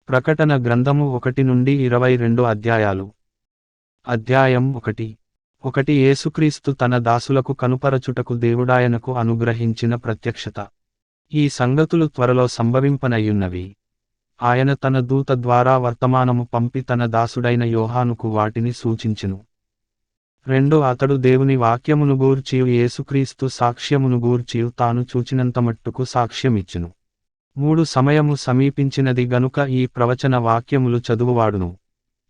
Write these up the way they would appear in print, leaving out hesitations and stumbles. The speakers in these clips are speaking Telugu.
ప్రకటన గ్రంథము 1 నుండి 22 అధ్యాయాలు. అధ్యాయం 1 యేసుక్రీస్తు తన దాసులకు కనుపరచుటకు దేవుడాయనకు అనుగ్రహించిన ప్రత్యక్షత. ఈ సంగతులు త్వరలో సంభవింపనయ్యున్నవి. ఆయన తన దూత ద్వారా వర్తమానము పంపి తన దాసుడైన యోహానుకు వాటిని సూచించెను. 2 అతడు దేవుని వాక్యమును గూర్చియు యేసుక్రీస్తు సాక్ష్యమును గూర్చియు తాను చూచినంత మట్టుకు సాక్ష్యమిచ్చెను. 3 సమయము సమీపించినది గనుక ఈ ప్రవచన వాక్యములు చదువువాడును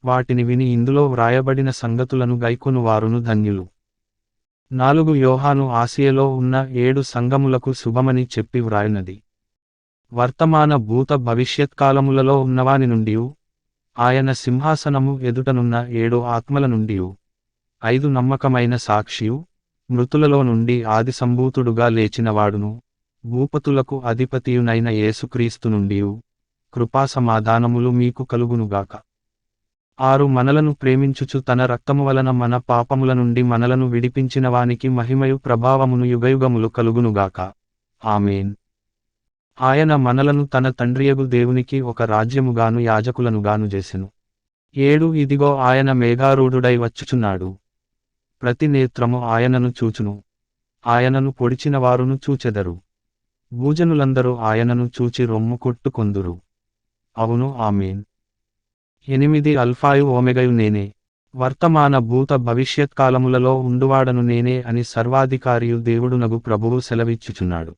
వాటిని విని ఇందులో వ్రాయబడిన సంగతులను గైకొనువారును ధన్యులు. 4 యోహాను ఆసియలో ఉన్న 7 సంఘములకు శుభమని చెప్పి వ్రాయునది. వర్తమాన భూత భవిష్యత్కాలములలో ఉన్నవాని నుండియు ఆయన సింహాసనము ఎదుటనున్న 7 ఆత్మల నుండియు 5 నమ్మకమైన సాక్షియు మృతులలో నుండి ఆది సంభూతుడుగా లేచినవాడును భూపతులకు అధిపతియునైన యేసుక్రీస్తు నుండియు కృపా సమాధానములు మీకు కలుగునుగాక. 6 మనలను ప్రేమించుచు తన రక్తము వలన మన పాపముల నుండి మనలను విడిపించినవానికి మహిమయు ప్రభావమును యుగయుగములు కలుగునుగాక. ఆమేన్. ఆయన మనలను తన తండ్రియగు దేవునికి ఒక రాజ్యముగాను యాజకులనుగాను చేసెను. 7 ఇదిగో ఆయన మేఘారూఢుడై వచ్చుచున్నాడు. ప్రతి నేత్రము ఆయనను చూచును. ఆయనను పొడిచినవారును చూచెదరు. భూజనులందరూ ఆయనను చూచి రొమ్ము కొట్టుకొందురు. అవును ఆమేన్. 8 అల్ఫాయు ఓమెగయు నేనే. వర్తమాన భూత భవిష్యత్కాలములలో ఉండువాడను నేనే అని సర్వాధికారియు దేవుడునగు ప్రభువు సెలవిచ్చుచున్నాడు.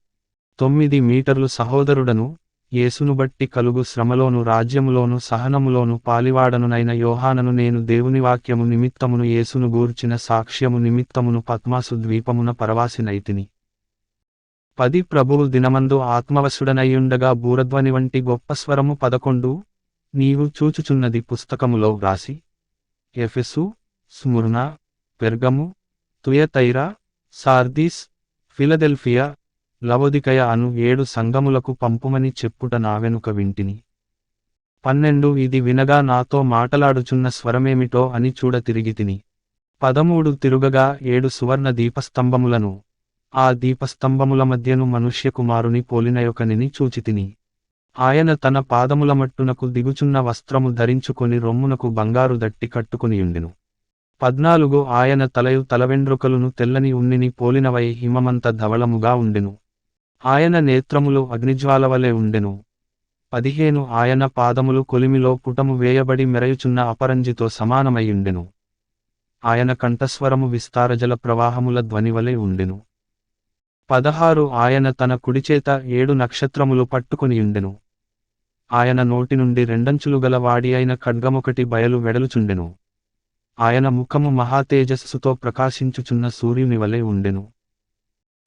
9 మీటర్లు సహోదరుడను యేసును బట్టి కలుగు శ్రమలోను రాజ్యములోను సహనములోను పాలివాడనునైన యోహానను నేను దేవుని వాక్యము నిమిత్తమును యేసును గూర్చిన సాక్ష్యము నిమిత్తమును పద్మాసు ద్వీపమున పరవాసినైతిని. 10 ప్రభువు దినమందు ఆత్మవశుడనయ్యుండగా బూరధ్వని వంటి గొప్ప స్వరము 11 నీవు చూచుచున్నది పుస్తకములో వ్రాసి ఎఫెసు, స్ముర్నా, పెర్గము, తుయతైరా, సార్దీస్, ఫిలదెల్ఫియా, లవొదికయ అను 7 సంఘములకు పంపుమని చెప్పుట నా వెనుక వింటిని. 12 ఇది వినగా నాతో మాటలాడుచున్న స్వరమేమిటో అని చూడ తిరిగితిని. 13 తిరుగగా 7 సువర్ణ దీపస్తంభములను ఆ దీపస్తంభముల మధ్యను మనుష్యకుమారుని పోలినయొకనిని చూచితిని. ఆయన తన పాదముల మట్టునకు దిగుచున్న వస్త్రము ధరించుకొని రొమ్మునకు బంగారు దట్టి కట్టుకొనియుండెను. 14 ఆయన తలయు తలవెండ్రుకలును తెల్లని ఉన్నిని పోలినవై హిమమంత ధవళముగా ఉండెను. ఆయన నేత్రములు అగ్నిజ్వాలవలె ఉండెను. 15 ఆయన పాదములు కొలిమిలో పుటము వేయబడి మెరయుచున్న అపరంజితో సమానమయ్యుండెను. ఆయన కంఠస్వరము విస్తారజల ప్రవాహముల ధ్వనివలె ఉండెను. 16 ఆయన తన కుడిచేత 7 నక్షత్రములు పట్టుకొనియుండెను. ఆయన నోటి నుండి రెండంచులు గల వాడి అయిన ఖడ్గమొకటి బయలు వెడలుచుండెను. ఆయన ముఖము మహాతేజస్సుతో ప్రకాశించుచున్న సూర్యుని వలె ఉండెను.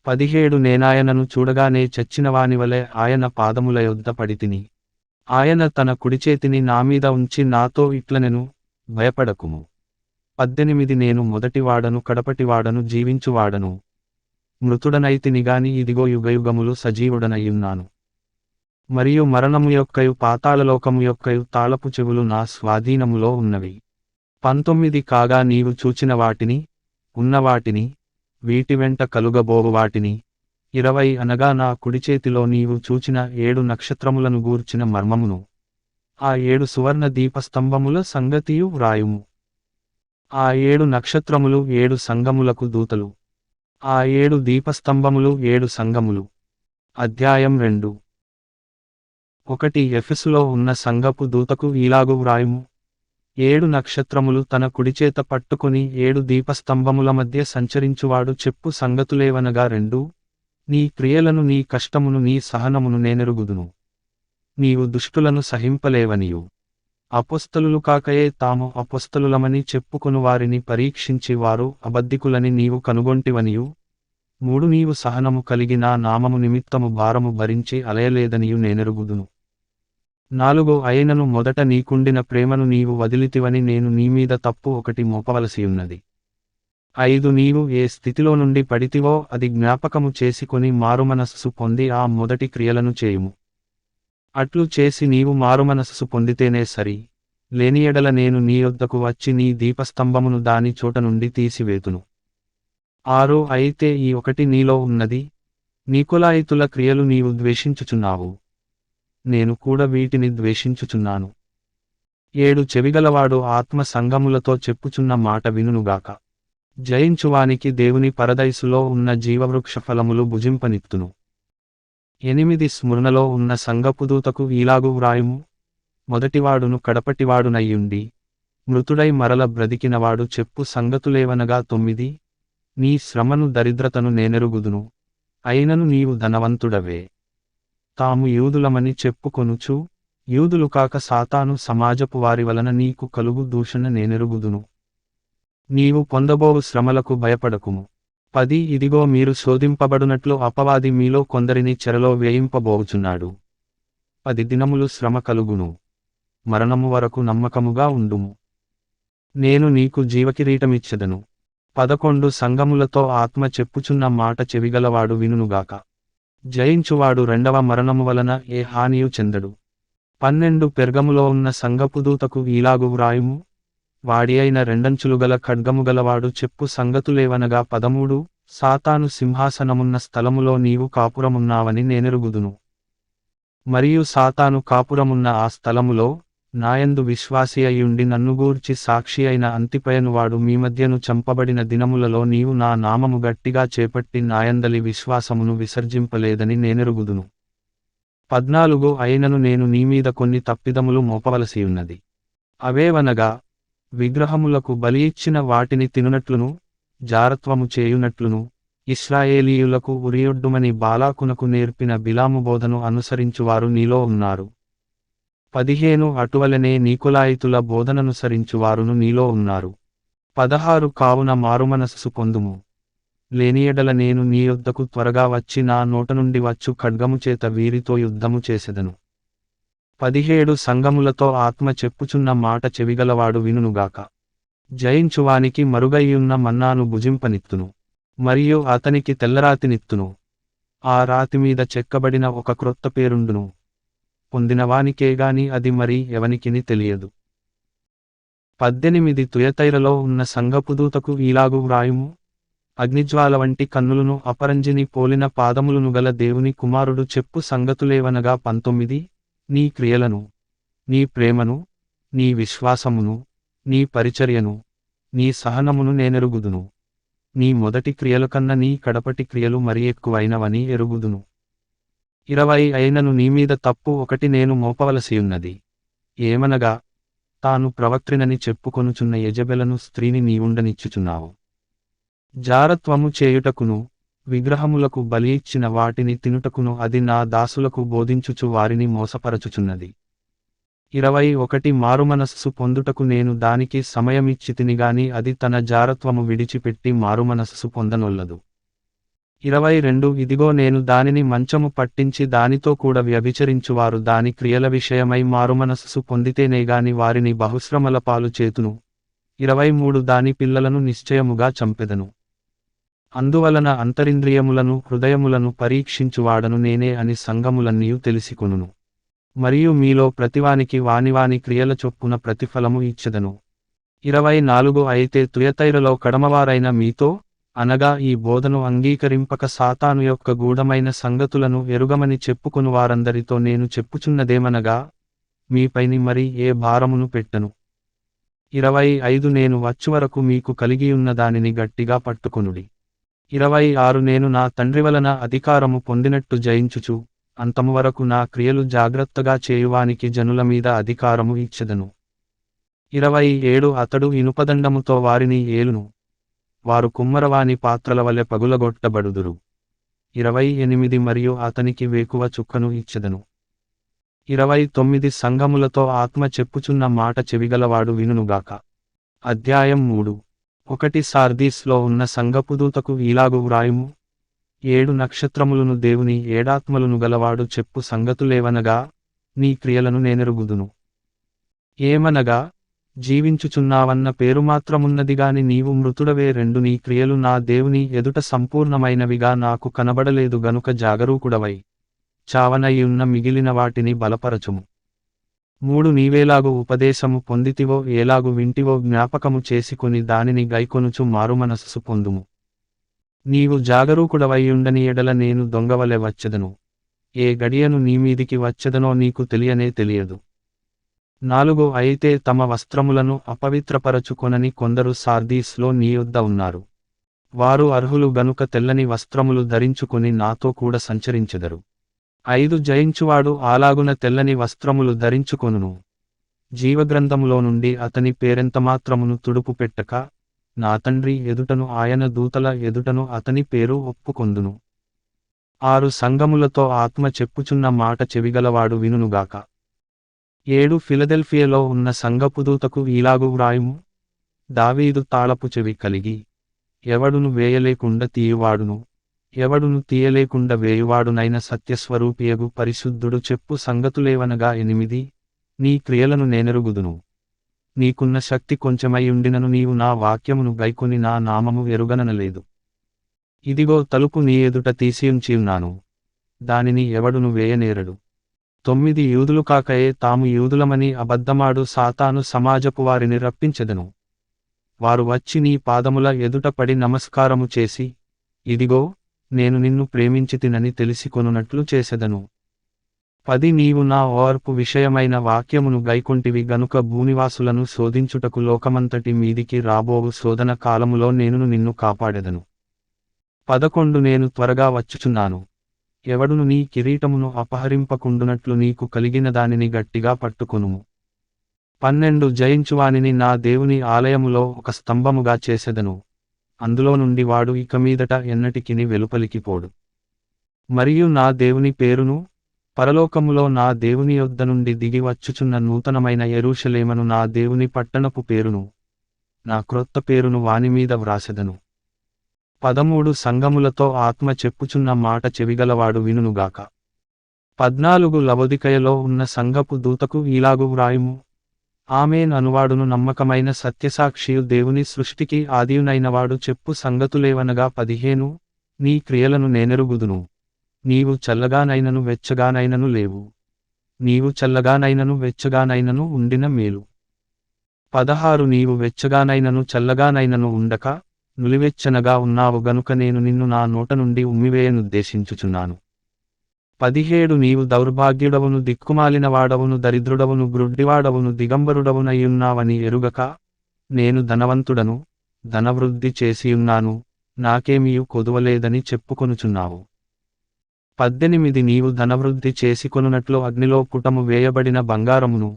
17 నేనాయనను చూడగానే చచ్చినవానివలె ఆయన పాదముల యొద్ద పడితిని. ఆయన తన కుడిచేతిని నామీద ఉంచి నాతో ఇట్లనెను, భయపడకుము. 18 నేను మొదటివాడను కడపటివాడను జీవించువాడను. మృతుడనైతినిగాని ఇదిగో యుగయుగములు సజీవుడనయ్యున్నాను. మరియు మరణము యొక్కయు పాతాళలోకము యొక్కయు తాళపు చెవులు నా స్వాధీనములో ఉన్నవి. 19 కాగా నీవు చూచిన వాటిని, ఉన్నవాటిని, వీటి వెంట కలుగబోవు వాటిని, 20 అనగా నా కుడిచేతిలో నీవు చూచిన 7 నక్షత్రములను గూర్చిన మర్మమును, ఆ 7 సువర్ణ దీపస్తంభముల సంగతియు వ్రాయుము. ఆ 7 నక్షత్రములు 7 సంఘములకు దూతలు. ఆ 7 దీపస్తంభములు 7 సంఘములు. అధ్యాయం 2 1 ఎఫెసులో ఉన్న సంఘపు దూతకు ఈలాగు వ్రాయుము. 7 నక్షత్రములు తన కుడిచేత పట్టుకుని 7 దీపస్తంభముల మధ్య సంచరించువాడు చెప్పు సంగతులేవనగా 2 నీ క్రియలను నీ కష్టమును నీ సహనమును నేనెరుగుదును. నీవు దుష్టులను సహింపలేవనియు అపొస్తలులు కాకయే తాము అపొస్తలులమని చెప్పుకొను వారిని పరీక్షించి వారు అబద్ధికులని నీవు కనుగొంటివనియు 3 నీవు సహనము కలిగి నా నామము నిమిత్తము భారము భరించి అలయలేదనియు నేనెరుగుదును. 4 అయినను మొదట నీకుండిన ప్రేమను నీవు వదిలితివని నేను నీమీద తప్పు ఒకటి మోపవలసియున్నది. 5 నీవు ఏ స్థితిలో నుండి పడితివో అది జ్ఞాపకము చేసుకొని మారుమనస్సు పొంది ఆ మొదటి క్రియలను చేయుము. అట్లు చేసి నీవు మారుమనస్సు పొందితేనే సరి, లేని ఎడల నేను నీ యొద్దకు వచ్చి నీ దీపస్తంభమును దాని చోట నుండి తీసివేతును. 6 అయితే ఈ ఒకటి నీలో ఉన్నది, నికొలాయితుల క్రియలు నీవు ద్వేషించుచున్నావు. నేను కూడా వీటిని ద్వేషించుచున్నాను. ఏడు చెవిగలవాడు ఆత్మ సంగములతో చెప్పుచున్న మాట వినుగాక. జయించువానికి దేవుని పరదైసులో ఉన్న జీవవృక్ష ఫలములు భుజింపనిత్తును. 8 స్మృణలో ఉన్న సంగపుదూతకు ఈలాగు వ్రాయుము. మొదటివాడును కడపటివాడునయ్యుండి మృతుడై మరల బ్రతికినవాడు చెప్పు సంగతులేవనగా 9 నీ శ్రమను దరిద్రతను నేనెరుగుదును, అయినను నీవు ధనవంతుడవే. తాము యూదులమని చెప్పుకొనుచు యూదులు కాక సాతాను సమాజపు వారి వలన నీకు కలుగు దూషణ నేనెరుగుదును. నీవు పొందబోవు శ్రమలకు భయపడకుము. 10 ఇదిగో మీరు శోధింపబడునట్లు అపవాది మీలో కొందరిని చెరలో వేయింపబోచున్నాడు. 10 దినములు శ్రమ కలుగును. మరణము వరకు నమ్మకముగా ఉండుము. నేను నీకు జీవకిరీటమిచ్చెదను. 11 సంగములతో ఆత్మ చెప్పుచున్న మాట చెవిగలవాడు వినుగాక. జయించువాడు రెండవ మరణము వలన ఏ హానియు చెందడు. 12 పెర్గములో ఉన్న సంగపుదూతకు ఈలాగు వ్రాయుము. వాడి అయిన రెండంచులుగల ఖడ్గముగలవాడు చెప్పు సంగతులేవనగా 13 సాతాను సింహాసనమున్న స్థలములో నీవు కాపురమున్నావని నేనెరుగుదును. మరియు సాతాను కాపురమున్న ఆ స్థలములో నాయందు విశ్వాసి అయ్యుండి నన్నుగూర్చి సాక్షి అయిన అంతిపయనువాడు మీ మధ్యను చంపబడిన దినములలో నీవు నా నామము గట్టిగా చేపట్టి నాయందలి విశ్వాసమును విసర్జింపలేదని నేనెరుగుదును. 14 అయినను నేను నీమీద కొన్ని తప్పిదములు మోపవలసియున్నది. అవేవనగా విగ్రహములకు బలియిచ్చిన వాటిని తినునట్లును, జారత్వము చేయునట్లును, ఇశ్రాయేలీయులకు ఉరియొడ్డుమని బాలాకునకు నేర్పిన బిలాము బోధను అనుసరించువారు నీలో ఉన్నారు. 15 అటువలనే నీకొలాయితుల బోధననుసరించువారును నీలో ఉన్నారు. 16 కావున మారుమనస్సు పొందుము. లేనియెడల నేను నీ యొద్దకు త్వరగా వచ్చి నా నోట నుండి వచ్చు ఖడ్గము చేత వీరితో యుద్ధము చేసెదను. 17 సంగములతో ఆత్మ చెప్పుచున్న మాట చెవిగలవాడు వినుగాక. జయించువానికి మరుగైయున్న మన్నాను భుజింపనిత్తును, మరియు అతనికి తెల్లరాతినిత్తును. ఆ రాతిమీద చెక్కబడిన ఒక క్రొత్త పేరుండును. పొందినవానికేగాని అది మరి ఎవనికిని తెలియదు. 18 తుయతైరలో ఉన్న సంగపుదూతకు ఈలాగు వ్రాయుము. అగ్నిజ్వాల వంటి కన్నులను అపరంజిని పోలిన పాదములును గల దేవుని కుమారుడు చెప్పు సంగతులేవనగా 19 నీ క్రియలను, నీ ప్రేమను, నీ విశ్వాసమును, నీ పరిచర్యను, నీ సహనమును నేనెరుగుదును. నీ మొదటి క్రియలు కన్న నీ కడపటి క్రియలు మరి ఎక్కువైనవని ఎరుగుదును. 20 అయినను నీమీద తప్పు ఒకటి నేను మోపవలసియున్నది. ఏమనగా తాను ప్రవక్త్రినని చెప్పుకొనుచున్న యెజెబెలను స్త్రీని నీవుండనిచ్చుచున్నావు. జారత్వము చేయుటకును, విగ్రహములకు బలియిచ్చిన వాటిని తినుటకును అది నా దాసులకు బోధించుచు వారిని మోసపరచుచున్నది. 21 మారుమనస్సు పొందుటకు నేను దానికి సమయమిచ్చితినిగాని అది తన జారత్వము విడిచిపెట్టి మారుమనస్సు పొందనొల్లదు. 22 ఇదిగో నేను దానిని మంచము పట్టించి దానితో కూడా వ్యభిచరించువారు దాని క్రియల విషయమై మారుమనస్సు పొందితేనేగాని వారిని బహుశ్రమల పాలు చేతును. 23 దాని పిల్లలను నిశ్చయముగా చంపెదను. అందువలన అంతరింద్రియములను హృదయములను పరీక్షించువాడను నేనే అని సంగములన్నీయు తెలిసికొనును. మరియు మీలో ప్రతివానికి వానివాని క్రియల చొప్పున ప్రతిఫలము ఇచ్చెదను. 24 అయితే తుయతైరలో కడమవారైన మీతో, అనగా ఈ బోధను అంగీకరింపక సాతాను యొక్క గూఢమైన సంగతులను ఎరుగమని చెప్పుకొను వారందరితో నేను చెప్పుచున్నదేమనగా, మీపైని మరి ఏ భారమును పెట్టను. 25 నేను వచ్చువరకు మీకు కలిగియున్న దానిని గట్టిగా పట్టుకొనుడి. 26 నేను నా తండ్రి వలన అధికారము పొందినట్టు జయించుచు, అంతము వరకు నా క్రియలు జాగ్రత్తగా చేయువానికి జనుల మీద అధికారము ఇచ్చెదను. 27 అతడు ఇనుపదండముతో వారిని ఏలును, వారు కుమ్మరవాని పాత్రల వలె పగులగొట్టబడుదురు. 28 మరియు అతనికి వేకువ చుక్కను ఇచ్చెదను. 29 సంఘములతో ఆత్మ చెప్పుచున్న మాట చెవిగలవాడు వినుగాక. అధ్యాయం 3 1 సార్దీస్లో ఉన్న సంఘపుదూతకు ఈలాగు వ్రాయుము. 7 నక్షత్రములను దేవుని ఏడాత్మలును గలవాడు చెప్పు సంగతులేవనగా, నీ క్రియలను నేనెరుగుదును. ఏమనగా జీవించుచున్నావన్న పేరు మాత్రమున్నదిగాని నీవు మృతుడవే. 2 నీ క్రియలు నా దేవుని ఎదుట సంపూర్ణమైనవిగా నాకు కనబడలేదు గనుక జాగరూకుడవై చావనయ్యున్న మిగిలిన వాటిని బలపరచుము. 3 నీవేలాగు ఉపదేశము పొందితివో ఏలాగు వింటివో జ్ఞాపకము చేసుకొని దానిని గైకొనుచు మారుమనస్సు పొందుము. నీవు జాగరూకుడవైయుండని ఎడల నేను దొంగవలె వచ్చెదను, ఏ గడియను నీమీదికి వచ్చెదనో నీకు తెలియనే తెలియదు. 4 అయితే తమ వస్త్రములను అపవిత్రపరచుకొనని కొందరు సార్దీస్లో నీ యొద్ద ఉన్నారు. వారు అర్హులు గనుక తెల్లని వస్త్రములు ధరించుకొని నాతో కూడా సంచరించెదరు. 5 జయించువాడు అలాగున తెల్లని వస్త్రములు ధరించుకొనును. జీవగ్రంథములో నుండి అతని పేరెంతమాత్రమును తుడుపు పెట్టక, నా తండ్రి ఎదుటను ఆయన దూతల ఎదుటను అతని పేరు ఒప్పుకొందును. 6 సంఘములతో ఆత్మ చెప్పుచున్న మాట చెవిగలవాడు వినుగాక. 7 ఫిలదెల్ఫియలో ఉన్న సంఘపు దూతకు ఈలాగు వ్రాయుము. దావీదు తాళపు చెవి కలిగి, ఎవడును వేయలేకుండా తీయువాడును, ఎవడును తీయలేకుండా వేయువాడునైన సత్యస్వరూపియగు పరిశుద్ధుడు చెప్పు సంగతులేవనగా 8 నీ క్రియలను నేనెరుగుదును. నీకున్న శక్తి కొంచెమై ఉండినను నీవు నా వాక్యమును గైకొని నా నామము ఎరుగననలేదు. ఇదిగో తలుపు నీ ఎదుట తీసియుంచియున్నాను, దానిని ఎవడును వేయనేరడు. 9 యూదులు కాకయే తాము యూదులమని అబద్ధమాడు సాతాను సమాజపు వారిని రప్పించెదను. వారు వచ్చి నీ పాదముల ఎదుట పడి నమస్కారము చేసి, ఇదిగో నేను నిన్ను ప్రేమించితినని తెలిసికొనున్నట్లు చేసెదను. 10 నీవు నా ఓర్పు విషయమైన వాక్యమును గైకొంటివి గనుక భూనివాసులను శోధించుటకు లోకమంతటి మీదికి రాబోవు శోధన కాలములో నేను నిన్ను కాపాడెదను. 11 నేను త్వరగా వచ్చుచున్నాను. ఎవడును నీ కిరీటమును అపహరింపకుండునట్లు నీకు కలిగిన దానిని గట్టిగా పట్టుకొనుము. 12 జయించువానిని నా దేవుని ఆలయములో ఒక స్తంభముగా చేసెదను, అందులో నుండి వాడు ఇక మీదట ఎన్నటికిని వెలుపలికి పోడు. మరియు నా దేవుని పేరును, పరలోకములో నా దేవుని యొద్ద నుండి దిగి వచ్చుచున్న నూతనమైన యెరూషలేమును నా దేవుని పట్టణపు పేరును, నా క్రొత్త పేరును వానిమీద వ్రాసెదను. 13 సంఘములతో ఆత్మ చెప్పుచున్న మాట చెవిగలవాడు వినుగాక. 14 లవొదికయలో ఉన్న సంఘపు దూతకు ఈలాగు వ్రాయుము. ఆమేన్ అనువాడును నమ్మకమైన సత్యసాక్షియు దేవుని సృష్టికి ఆదియునైనవాడు చెప్పు సంగతులేవనగా 15 నీ క్రియలను నేనెరుగుదును. నీవు చల్లగానైనను వెచ్చగానైనను లేవు. నీవు చల్లగానైనను వెచ్చగానైనను ఉండిన మేలు. 16 నీవు వెచ్చగానైనను చల్లగానైనను ఉండక, నులివెచ్చనగా ఉన్నావు గనుక నేను నిన్ను నా నోట నుండి ఉమ్మివేయనుద్దేశించుచున్నాను. 17 నీవు దౌర్భాగ్యుడవును దిక్కుమాలినవాడవును దరిద్రుడవును గ్రుడ్డివాడవును దిగంబరుడవునయ్యున్నావని ఎరుగక, నేను ధనవంతుడను, ధనవృద్ధి చేసియున్నాను, నాకేమియు కొదువలేదని చెప్పుకొనుచున్నావు. 18 నీవు ధనవృద్ధి చేసికొనున్నట్లు అగ్నిలో పుటము వేయబడిన బంగారమును,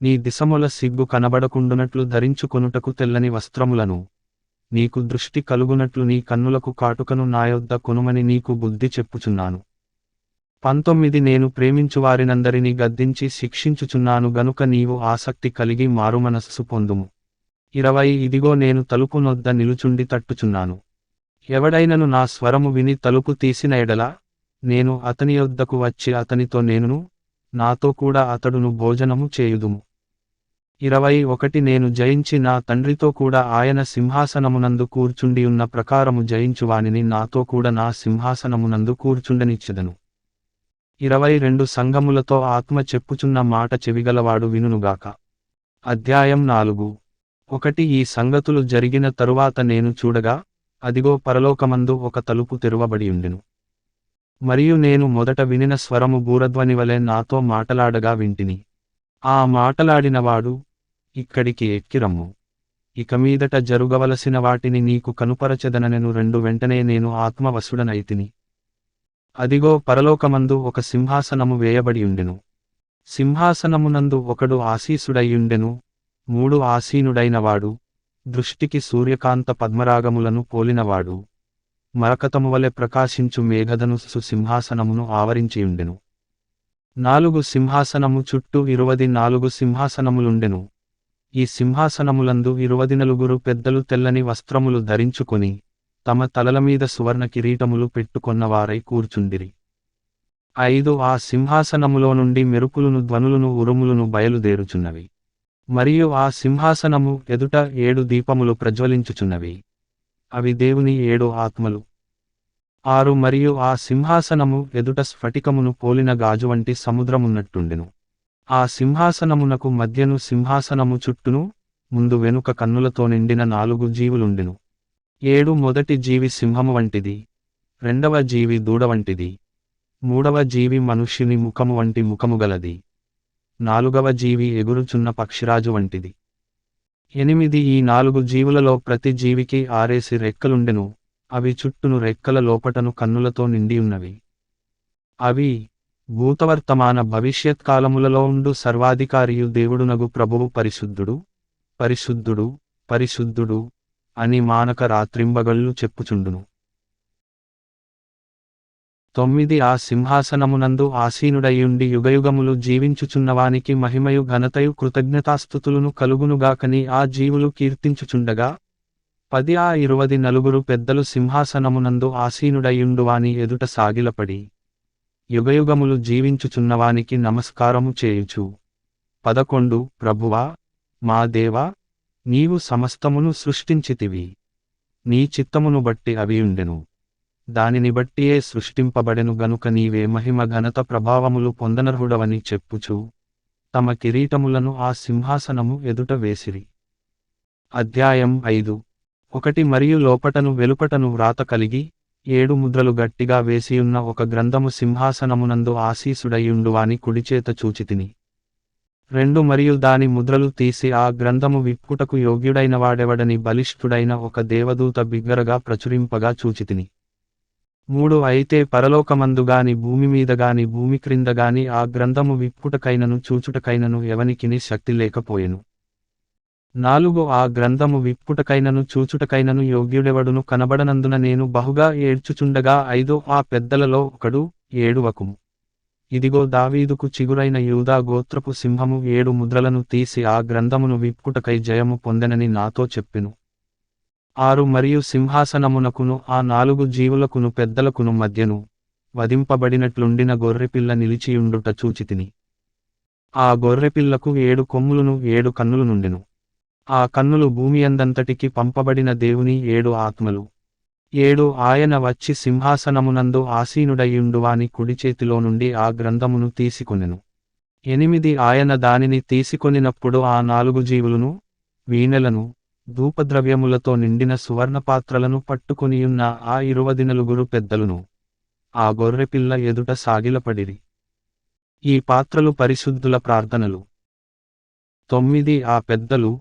నీ దిశముల సిగ్గు కనబడకుండునట్లు ధరించుకొనుటకు తెల్లని వస్త్రములను, నీకు దృష్టి కలుగునట్లు నీ కన్నులకు కాటుకను నాయొద్ద కొనుమని నీకు బుద్ధి చెప్పుచున్నాను. 19 నేను ప్రేమించువారినందరినీ గద్దించి శిక్షించుచున్నాను గనుక నీవు ఆసక్తి కలిగి మారుమనస్సు పొందుము. 20 ఇదిగో నేను తలుపు నొద్ద నిలుచుండి తట్టుచున్నాను. ఎవడైనను నా స్వరము విని తలుపు తీసిన ఎడల, నేను అతని యొద్దకు వచ్చి అతనితో నేనును, నాతో కూడా అతడును భోజనము చేయుదుము. 21 నేను జయించి నా తండ్రితో కూడా ఆయన సింహాసనమునందు కూర్చుండియున్న ప్రకారము జయించువానిని నాతో కూడా నా సింహాసనమునందు కూర్చుండనిచ్చెదను. 22 సంఘములతో ఆత్మ చెప్పుచున్న మాట చెవిగలవాడు వినుగాక. అధ్యాయం 4. 1 ఈ సంగతులు జరిగిన తరువాత నేను చూడగా, అదిగో పరలోకమందు ఒక తలుపు తెరువబడియుండెను. మరియు నేను మొదట వినిన స్వరము బూరధ్వనివలె నాతో మాటలాడగా వింటిని. ఆ మాటలాడినవాడు, ఇక్కడికి ఎక్కిరమ్ము, ఇక మీదట జరుగవలసిన వాటిని నీకు కనుపరచెదననెను. వెంటనే నేను ఆత్మవశుడనైతిని. అదిగో పరలోకమందు ఒక సింహాసనము వేయబడియుండెను. సింహాసనమునందు ఒకడు ఆసీసుడైయుండెను. 3 ఆసీనుడైనవాడు, దృష్టికి సూర్యకాంత పద్మరాగములను పోలినవాడు, మరకతమువలె ప్రకాశించు మేఘధనుస్సు సింహాసనమును ఆవరించియుండెను. 4 సింహాసనము చుట్టూ 24 సింహాసనములుండెను. ఈ సింహాసనములందు 24 పెద్దలు తెల్లని వస్త్రములు ధరించుకొని, తమ తలలమీద సువర్ణ కిరీటములు పెట్టుకొన్నవారై కూర్చుండిరి. 5 ఆ సింహాసనములో నుండి మెరుపులును ధ్వనులును ఉరుములును బయలుదేరుచున్నవి. మరియు ఆ సింహాసనము ఎదుట 7 దీపములు ప్రజ్వలించుచున్నవి. అవి దేవుని 7 ఆత్మలు. 6 మరియు ఆ సింహాసనము ఎదుట స్ఫటికమును పోలిన గాజు వంటి సముద్రమున్నట్టుండెను. ఆ సింహాసనమునకు మధ్యను సింహాసనము చుట్టూను, ముందు వెనుక కన్నులతో నిండిన 4 జీవులుండెను. 7 మొదటి జీవి సింహము వంటిది, రెండవ జీవి దూడ వంటిది, మూడవ జీవి మనుష్యుని ముఖము వంటి ముఖము గలది. నాలుగవ జీవి ఎగురుచున్న పక్షిరాజు వంటిది. 8 ఈ 4 జీవులలో ప్రతి జీవికి 6 రెక్కలుండెను, అవి చుట్టూను రెక్కల లోపటను కన్నులతో నిండియున్నవి. అవి భూతవర్తమాన భవిష్యత్కాలములలో ఉండు సర్వాధికారియు దేవుడునగు ప్రభువు పరిశుద్ధుడు, పరిశుద్ధుడు, పరిశుద్ధుడు అని మానక రాత్రింబగళ్ళు చెప్పుచుండును. 9 ఆ సింహాసనమునందు ఆసీనుడయుండి యుగయుగములు జీవించుచున్నవానికి మహిమయు ఘనతయు కృతజ్ఞతాస్తుతులును కలుగునుగాకని ఆ జీవులు కీర్తించుచుండగా, 10 ఆ 24 పెద్దలు సింహాసనమునందు ఆసీనుడయుండువాని ఎదుట సాగిలపడి యుగయుగములు జీవించుచున్నవానికి నమస్కారము చేయుచు, 11 ప్రభువా, మా దేవా, నీవు సమస్తమును సృష్టించితివి, నీ చిత్తమును బట్టి అవి ఉండెను, దానిని బట్టియే సృష్టింపబడెను గనుక నీవే మహిమ ఘనత ప్రభావములు పొందనర్హుడవని చెప్పుచు తమ కిరీటములను ఆ సింహాసనము ఎదుట వేసిరి. అధ్యాయం 5. 1 మరియు లోపటను వెలుపటను వ్రాత కలిగి 7 ముద్రలు గట్టిగా వేసియున్న ఒక గ్రంథము సింహాసనమునందు ఆసీసుడయుండువాని కుడిచేత చూచితిని. 2 మరియు దాని ముద్రలు తీసి ఆ గ్రంథము విప్పుటకు యోగ్యుడైన వాడెవడని బలిష్ఠుడైన ఒక దేవదూత బిగ్గరగా ప్రచురింపగా చూచితిని. 3 అయితే పరలోకమందుగాని భూమిమీదగాని భూమి క్రిందగాని ఆ గ్రంథము విప్పుటకైనను చూచుటకైనను ఎవనికిని శక్తి లేకపోయెను. 4 ఆ గ్రంథము విప్పుటకైనను చూచుటకైనను యోగ్యుడెవడును కనబడనందున నేను బహుగా ఏడ్చుచుండగా 5 ఆ పెద్దలలో ఒకడు, ఏడువకుము, ఇదిగో దావీదుకు చిగురైన యూదా గోత్రపు సింహము 7 ముద్రలను తీసి ఆ గ్రంథమును విప్పుటకై జయము పొందెనని నాతో చెప్పెను. 6 మరియు సింహాసనమునకును ఆ 4 జీవులకును పెద్దలకును మధ్యను వధింపబడినట్లుండిన గొర్రెపిల్ల నిలిచియుండుట చూచితిని. ఆ గొర్రెపిల్లకు 7 కొమ్ములును 7 కన్నులునుండెను. ఆ కన్నులు భూమియందంతటికి పంపబడిన దేవుని 7 ఆత్మలు. 7 ఆయన వచ్చి సింహాసనమునందు ఆసీనుడయుండువాని కుడిచేతిలో నుండి ఆ గ్రంథమును తీసుకొనెను. 8 ఆయన దానిని తీసుకొనినప్పుడు ఆ 4 జీవులును వీణెలను ధూపద్రవ్యములతో నిండిన సువర్ణపాత్రలను పట్టుకొనియున్న ఆ 24 పెద్దలును ఆ గొర్రెపిల్ల ఎదుట సాగిలపడిరి. ఈ పాత్రలు పరిశుద్ధుల ప్రార్థనలు. 9 ఆ పెద్దలు,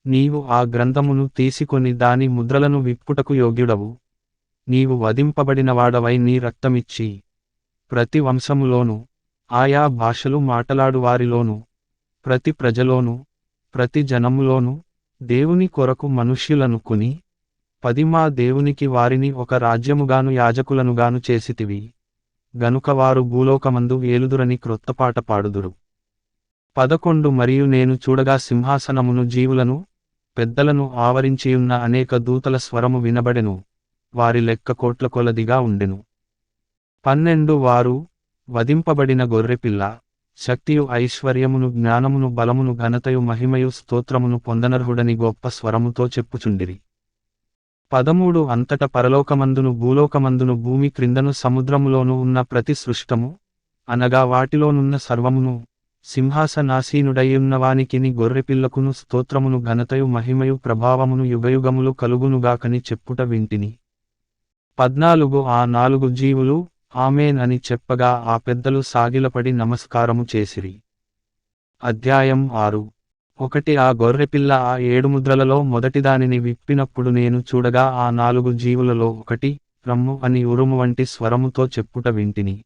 నీవు ఆ గ్రంథమును తీసుకొని దాని ముద్రలను విప్పుటకు యోగ్యుడవు, నీవు వధింపబడినవాడవై నీ రక్తమిచ్చి ప్రతి వంశములోను ఆయా భాషలు మాటలాడువారిలోను ప్రతి ప్రజలోను ప్రతి జనములోను దేవుని కొరకు మనుష్యులను కొని 10 మా దేవునికి వారిని ఒక రాజ్యముగాను యాజకులనుగాను చేసితివి, గనుక వారు భూలోకమందు ఏలుదురని క్రొత్తపాట పాడుదురు. 11 మరియు నేను చూడగా సింహాసనమును జీవులను పెద్దలను ఆవరించియున్న అనేక దూతల స్వరము వినబడెను, వారి లెక్క కోట్ల కొలదిగా ఉండెను. 12 వారు వధింపబడిన గొర్రెపిల్ల శక్తియు ఐశ్వర్యమును జ్ఞానమును బలమును ఘనతయు మహిమయు స్తోత్రమును పొందనర్హుడని గొప్ప స్వరముతో చెప్పుచుండిరి. 13 అంతట పరలోకమందును భూలోకమందును భూమి క్రిందను సముద్రములోను ఉన్న ప్రతి సృష్టము, అనగా వాటిలోనున్న సర్వమును, సింహాసనాసీనుడయ్యున్నవానికిని గొర్రెపిల్లకును స్తోత్రమును ఘనతయు మహిమయు ప్రభావమును యుగయుగములు కలుగునుగాకని చెప్పుట వింటిని. 14 ఆ 4 జీవులు ఆమేన్ అని చెప్పగా ఆ పెద్దలు సాగిలపడి నమస్కారము చేసిరి. అధ్యాయం 6. 1 ఆ గొర్రెపిల్ల ఆ 7 ముద్రలలో మొదటిదానిని విప్పినప్పుడు నేను చూడగా ఆ 4 జీవులలో ఒకటి, రమ్ము అని ఉరుము వంటి స్వరముతో చెప్పుట వింటిని.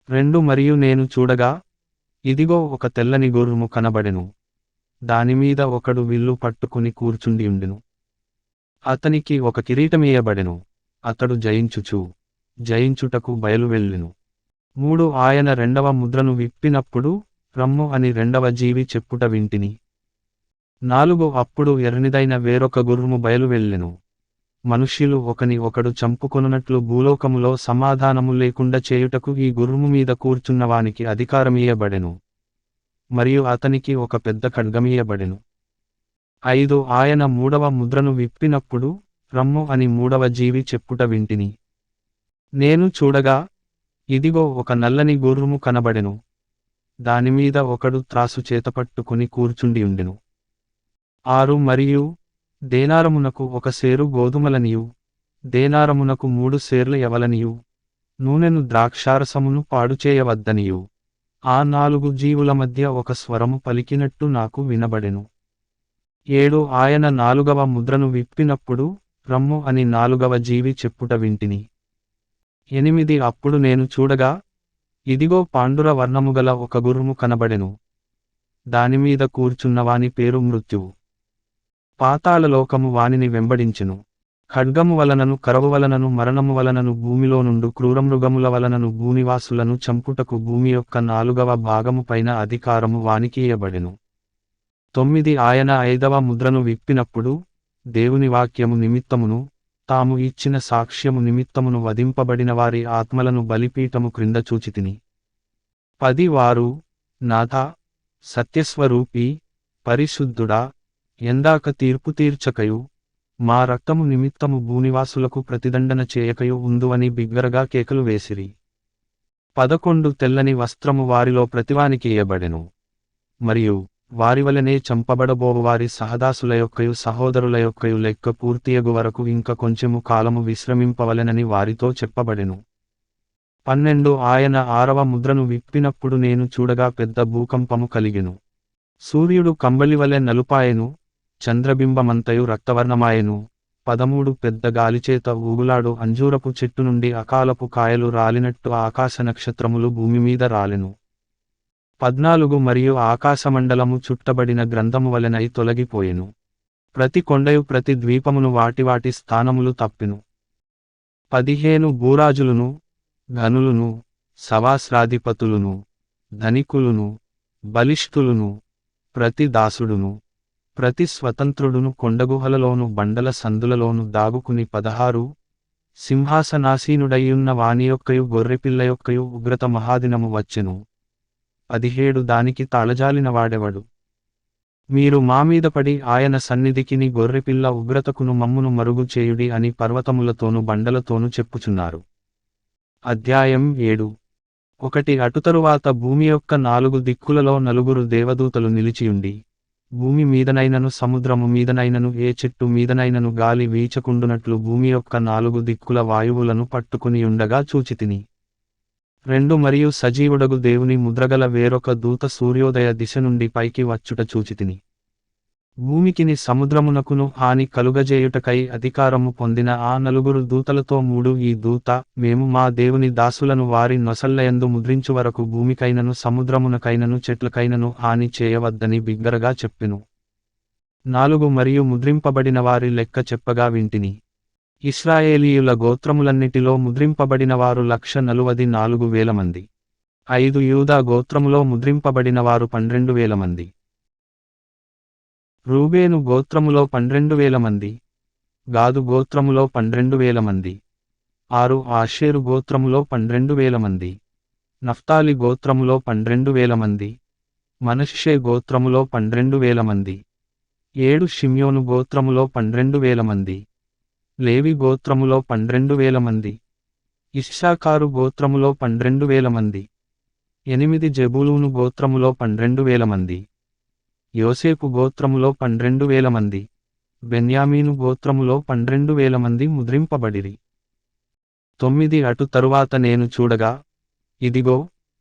2 మరియు నేను చూడగా, ఇదిగో ఒక తెల్లని గుర్రము కనబడెను, దానిమీద ఒకడు విల్లు పట్టుకుని కూర్చుండియుండెను. అతనికి ఒక కిరీటమియ్యబడెను, అతడు జయించుటకు బయలువెళ్ళెను. 3 ఆయన 2వ ముద్రను విప్పినప్పుడు రమ్ము అని 2వ జీవి చెప్పుట వింటిని. 4 అప్పుడు ఎర్రనిదైన వేరొక గుర్రము బయలువెళ్ళెను, మనుష్యులు ఒకని ఒకడు చంపుకొనున్నట్లు భూలోకములో సమాధానము లేకుండా చేయుటకు ఈ గుర్రము మీద కూర్చున్నవానికి అధికారమియ్యబడెను, మరియు అతనికి ఒక పెద్ద ఖడ్గమియ్యబడెను. 5 ఆయన 3వ ముద్రను విప్పినప్పుడు రమ్ము అని 3వ జీవి చెప్పుట వింటిని. నేను చూడగా, ఇదిగో ఒక నల్లని గుర్రము కనబడెను, దానిమీద ఒకడు త్రాసు చేతపట్టుకుని కూర్చుండియుండెను. 6 మరియు దేనారమునకు 1 సేరు గోధుమలనియు, దేనారమునకు 3 సేర్ల యవలనియు, నూనెను ద్రాక్షారసమును పాడుచేయవద్దనియు, ఆ 4 జీవుల మధ్య ఒక స్వరము పలికినట్టు నాకు వినబడెను. 7 ఆయన 4వ ముద్రను విప్పినప్పుడు, రమ్ము అని 4వ జీవి చెప్పుట వింటిని. 8 అప్పుడు నేను చూడగా, ఇదిగో పాండుర వర్ణముగల ఒక గుర్రము కనబడెను. దానిమీద కూర్చున్నవాని పేరు మృత్యువు. పాతాళలోకము వానిని వెంబడించెను. ఖడ్గము వలనను కరవు వలనను మరణము వలనను భూమిలో నుండు క్రూరమృగముల వలనను భూనివాసులను చంపుటకు భూమి యొక్క 4వ భాగము పైన అధికారము వానికి ఇయ్యబడెను. 9 ఆయన 5వ ముద్రను విప్పినప్పుడు, దేవుని వాక్యము నిమిత్తమును, తాము ఇచ్చిన సాక్ష్యము నిమిత్తమును వధింపబడిన వారి ఆత్మలను బలిపీఠము క్రింద చూచితిని. 10 వారు, నాథా, సత్యస్వరూపీ, పరిశుద్ధుడా, ఎందాక తీర్పు తీర్చకయు, మా రక్తము నిమిత్తము భూనివాసులకు ప్రతిదండన చేయకయు ఉందువని బిగ్గరగా కేకలు వేసిరి. 11 తెల్లని వస్త్రము వారిలో ప్రతివానికి ఇయ్యబడెను. మరియు వారివలనే చంపబడబోవారి సహదాసుల యొక్కయు సహోదరుల యొక్కయు లెక్క పూర్తియగు వరకు ఇంక కొంచెము కాలము విశ్రమింపవలెనని వారితో చెప్పబడెను. 12 ఆయన 6వ ముద్రను విప్పినప్పుడు నేను చూడగా పెద్ద భూకంపము కలిగెను. సూర్యుడు కంబళివలె నలుపాయెను, చంద్రబింబమంతయు రక్తవర్ణమాయెను. 13 పెద్ద గాలిచేత ఊగులాడు అంజూరపు చెట్టు నుండి అకాలపు కాయలు రాలినట్టు ఆకాశ నక్షత్రములు భూమిమీద రాలెను. 14 మరియు ఆకాశమండలము చుట్టబడిన గ్రంథము వలెనై తొలగిపోయెను. ప్రతి కొండయు ప్రతి ద్వీపమును వాటి స్థానములు తప్పెను. 15 భూరాజులును, ఘనులును, సవాస్రాధిపతులును, ధనికులును, బలిష్ఠులును, ప్రతి దాసుడును, ప్రతి స్వతంత్రుడును కొండగుహలలోను బండల సందులలోను దాగుకుని 16 సింహాసనాసీనుడైయున్న వాని యొక్కయు గొర్రెపిల్ల యొక్కయు ఉగ్రత మహాదినము వచ్చెను. 17 దానికి తాళజాలిన వాడెవడు? మీరు మామీద పడి ఆయన సన్నిధికిని గొర్రెపిల్ల ఉగ్రతకును మమ్మును మరుగు చేయుడి అని పర్వతములతోను బండలతోను చెప్పుచున్నారు. అధ్యాయం 7. 1 అటుతరువాత భూమి యొక్క 4 దిక్కులలో 4 దేవదూతలు నిలిచియుండి, భూమి మీదనైనను సముద్రము మీదనైనను ఏ చెట్టు మీదనైనను గాలి వీచకుండునట్లు భూమి యొక్క 4 దిక్కుల వాయువులను పట్టుకునియుండగా చూచితిని. 2 మరియు సజీవుడగు దేవుని ముద్రగల వేరొక దూత సూర్యోదయ దిశ నుండి పైకి వచ్చుట చూచితిని. భూమికిని సముద్రమునకును హాని కలుగజేయుటకై అధికారము పొందిన ఆ 4 దూతలతో 3 ఈ దూత, మేము మా దేవుని దాసులను వారి నొసళ్ళయందు ముద్రించు వరకు భూమికైనను సముద్రమునకైనను చెట్లకైనను హాని చేయవద్దని బిగ్గరగా చెప్పెను. 4 మరియు ముద్రింపబడిన వారి లెక్క చెప్పగా వింటిని. ఇశ్రాయేలీయుల గోత్రములన్నిటిలో ముద్రింపబడిన వారు 144,000 మంది. 5 యూదా గోత్రములో ముద్రింపబడిన వారు 12,000 మంది. రూబేను గోత్రములో 12,000 మంది. గాదు గోత్రములో 12,000 మంది. 6 ఆషేరు గోత్రములో 12,000 మంది. నఫ్తాలి గోత్రములో 12,000 మంది. మనష్షే గోత్రములో 12,000 మంది. 7 షిమ్యోను గోత్రములో 12,000 మంది. లేవి గోత్రములో 12,000 మంది. ఇశ్శాఖారు గోత్రములో 12,000 మంది. 8 జెబూలూను గోత్రములో 12,000 మంది. యోసేపు గోత్రములో 12,000 మంది. బెన్యామీను గోత్రములో 12,000 మంది ముద్రింపబడిరి. 9 అటు తరువాత నేను చూడగా, ఇదిగో,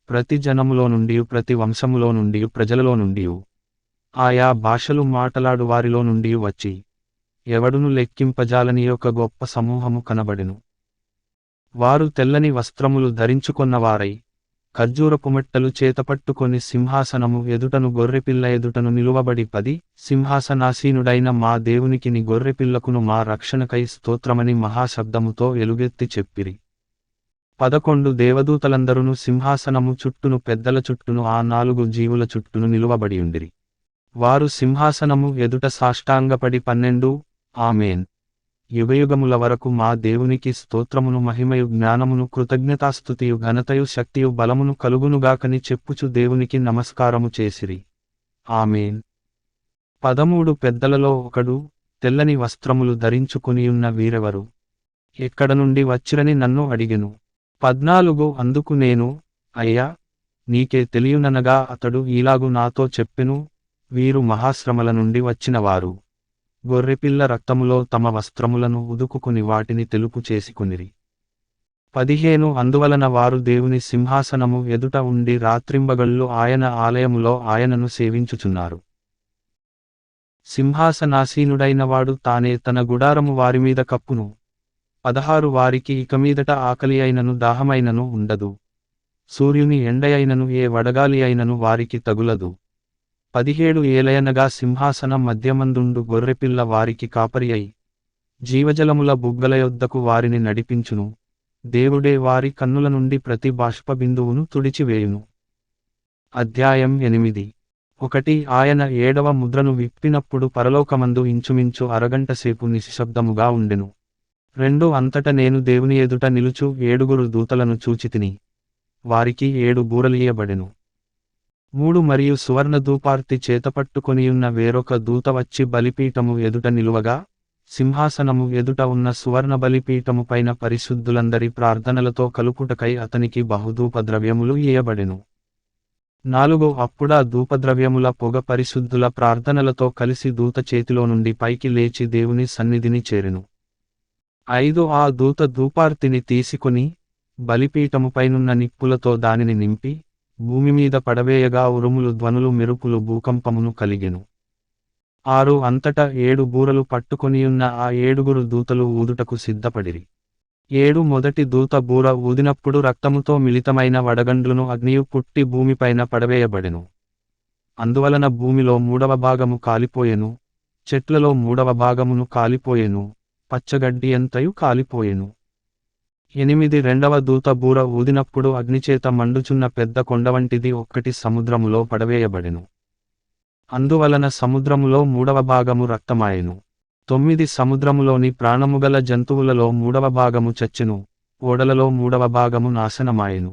ప్రతి జనములో నుండియు ప్రతి వంశములో నుండియు ప్రజలలో నుండియు ఆయా భాషలు మాటలాడు వారిలో నుండియు వచ్చి, ఎవడును లెక్కింపజాలని ఒక గొప్ప సమూహము కనబడెను. వారు తెల్లని వస్త్రములు ధరించుకొన్నవారై, ఖర్జూరపు మెట్టలు చేతపట్టుకొని సింహాసనము ఎదుటను గొర్రెపిల్ల ఎదుటను నిలువబడి 10 సింహాసనాసీనుడైన మా దేవునికిని గొర్రెపిల్లకును మా రక్షణకై స్తోత్రమని మహాశబ్దముతో ఎలుగెత్తి చెప్పిరి. 11 దేవదూతలందరును సింహాసనము చుట్టూను పెద్దల చుట్టూను ఆ 4 జీవుల చుట్టూను నిలువబడియుండిరి. వారు సింహాసనము ఎదుట సాష్టాంగపడి 12 ఆమేన్, యుగయుగముల వరకు మా దేవునికి స్తోత్రమును మహిమయు జ్ఞానమును కృతజ్ఞతాస్తుతియు ఘనతయు శక్తియు బలమును కలుగునుగాకని చెప్పుచు దేవునికి నమస్కారము చేసిరి. ఆమేన్. 13 పెద్దలలో ఒకడు, తెల్లని వస్త్రములు ధరించుకునియున్న వీరెవరు? ఎక్కడ నుండి వచ్చిరని నన్ను అడిగెను. 14 అందుకు నేను, అయ్యా, నీకే తెలియుననగా అతడు ఈలాగు నాతో చెప్పెను, వీరు మహాశ్రమల నుండి వచ్చినవారు. గొర్రెపిల్ల రక్తములో తమ వస్త్రములను ఉదుకుకుని వాటిని తెలుపు చేసుకునిరి. 15 అందువలన వారు దేవుని సింహాసనము ఎదుట ఉండి రాత్రింబగళ్ళు ఆయన ఆలయములో ఆయనను సేవించుచున్నారు. సింహాసనాసీనుడైనవాడు తానే తన గుడారము వారిమీద కప్పును. 16 వారికి ఇకమీదట ఆకలి అయినను దాహమైనను ఉండదు. సూర్యుని ఎండయైనను ఏ వడగాలి అయినను వారికి తగులదు. 17 ఏలయనగా సింహాసన మధ్యమందుండు గొర్రెపిల్ల వారికి కాపరి అయి జీవజలముల బుగ్గల యొద్దకు వారిని నడిపించును. దేవుడే వారి కన్నుల నుండి ప్రతి బాష్పబిందువును తుడిచివేయును. అధ్యాయం 8. 1 ఆయన 7వ ముద్రను విప్పినప్పుడు పరలోకమందు ఇంచుమించు అరగంట సేపు నిశ్శబ్దముగా ఉండెను. 2 అంతట నేను దేవుని ఎదుట నిలుచు 7 దూతలను చూచితిని. వారికి 7 బూరలియ్యబడెను. 3 మరియు సువర్ణ ధూపార్తి చేతపట్టుకొనియున్న వేరొక దూత వచ్చి బలిపీఠము ఎదుట నిలువగా, సింహాసనము ఎదుట ఉన్న సువర్ణ బలిపీఠము పైన పరిశుద్ధులందరి ప్రార్థనలతో కలుపుటకై అతనికి బహుధూపద్రవ్యములు ఇయ్యబడెను. 4 అప్పుడా ధూపద్రవ్యముల పొగ పరిశుద్ధుల ప్రార్థనలతో కలిసి దూత చేతిలో నుండి పైకి లేచి దేవుని సన్నిధిని చేరెను. 5 ఆ దూత ధూపార్తిని తీసుకొని బలిపీఠముపైనున్న నిప్పులతో దానిని నింపి భూమిమీద పడవేయగా ఉరుములు ధ్వనులు మెరుపులు భూకంపమును కలిగెను. 6 అంతటా 7 బూరలు పట్టుకొనియున్న ఆ 7 దూతలు ఊదుటకు సిద్ధపడిరి. 7 మొదటి దూత బూర ఊదినప్పుడు రక్తముతో మిళితమైన వడగండ్లును అగ్నియు పుట్టి భూమిపైన పడవేయబడెను. అందువలన భూమిలో 3వ భాగము కాలిపోయెను, చెట్లలో 3వ భాగమును కాలిపోయెను, పచ్చగడ్డి అంతయు కాలిపోయెను. 8 రెండవ దూత బూర ఊదినప్పుడు అగ్నిచేత మండుచున్న పెద్ద కొండవంటిది ఒక్కటి సముద్రములో పడవేయబడెను. అందువలన సముద్రములో 3వ భాగము రక్తమాయెను. 9 సముద్రములోని ప్రాణముగల జంతువులలో 3వ భాగము చచ్చెను, ఓడలలో 3వ భాగము నాశనమాయెను.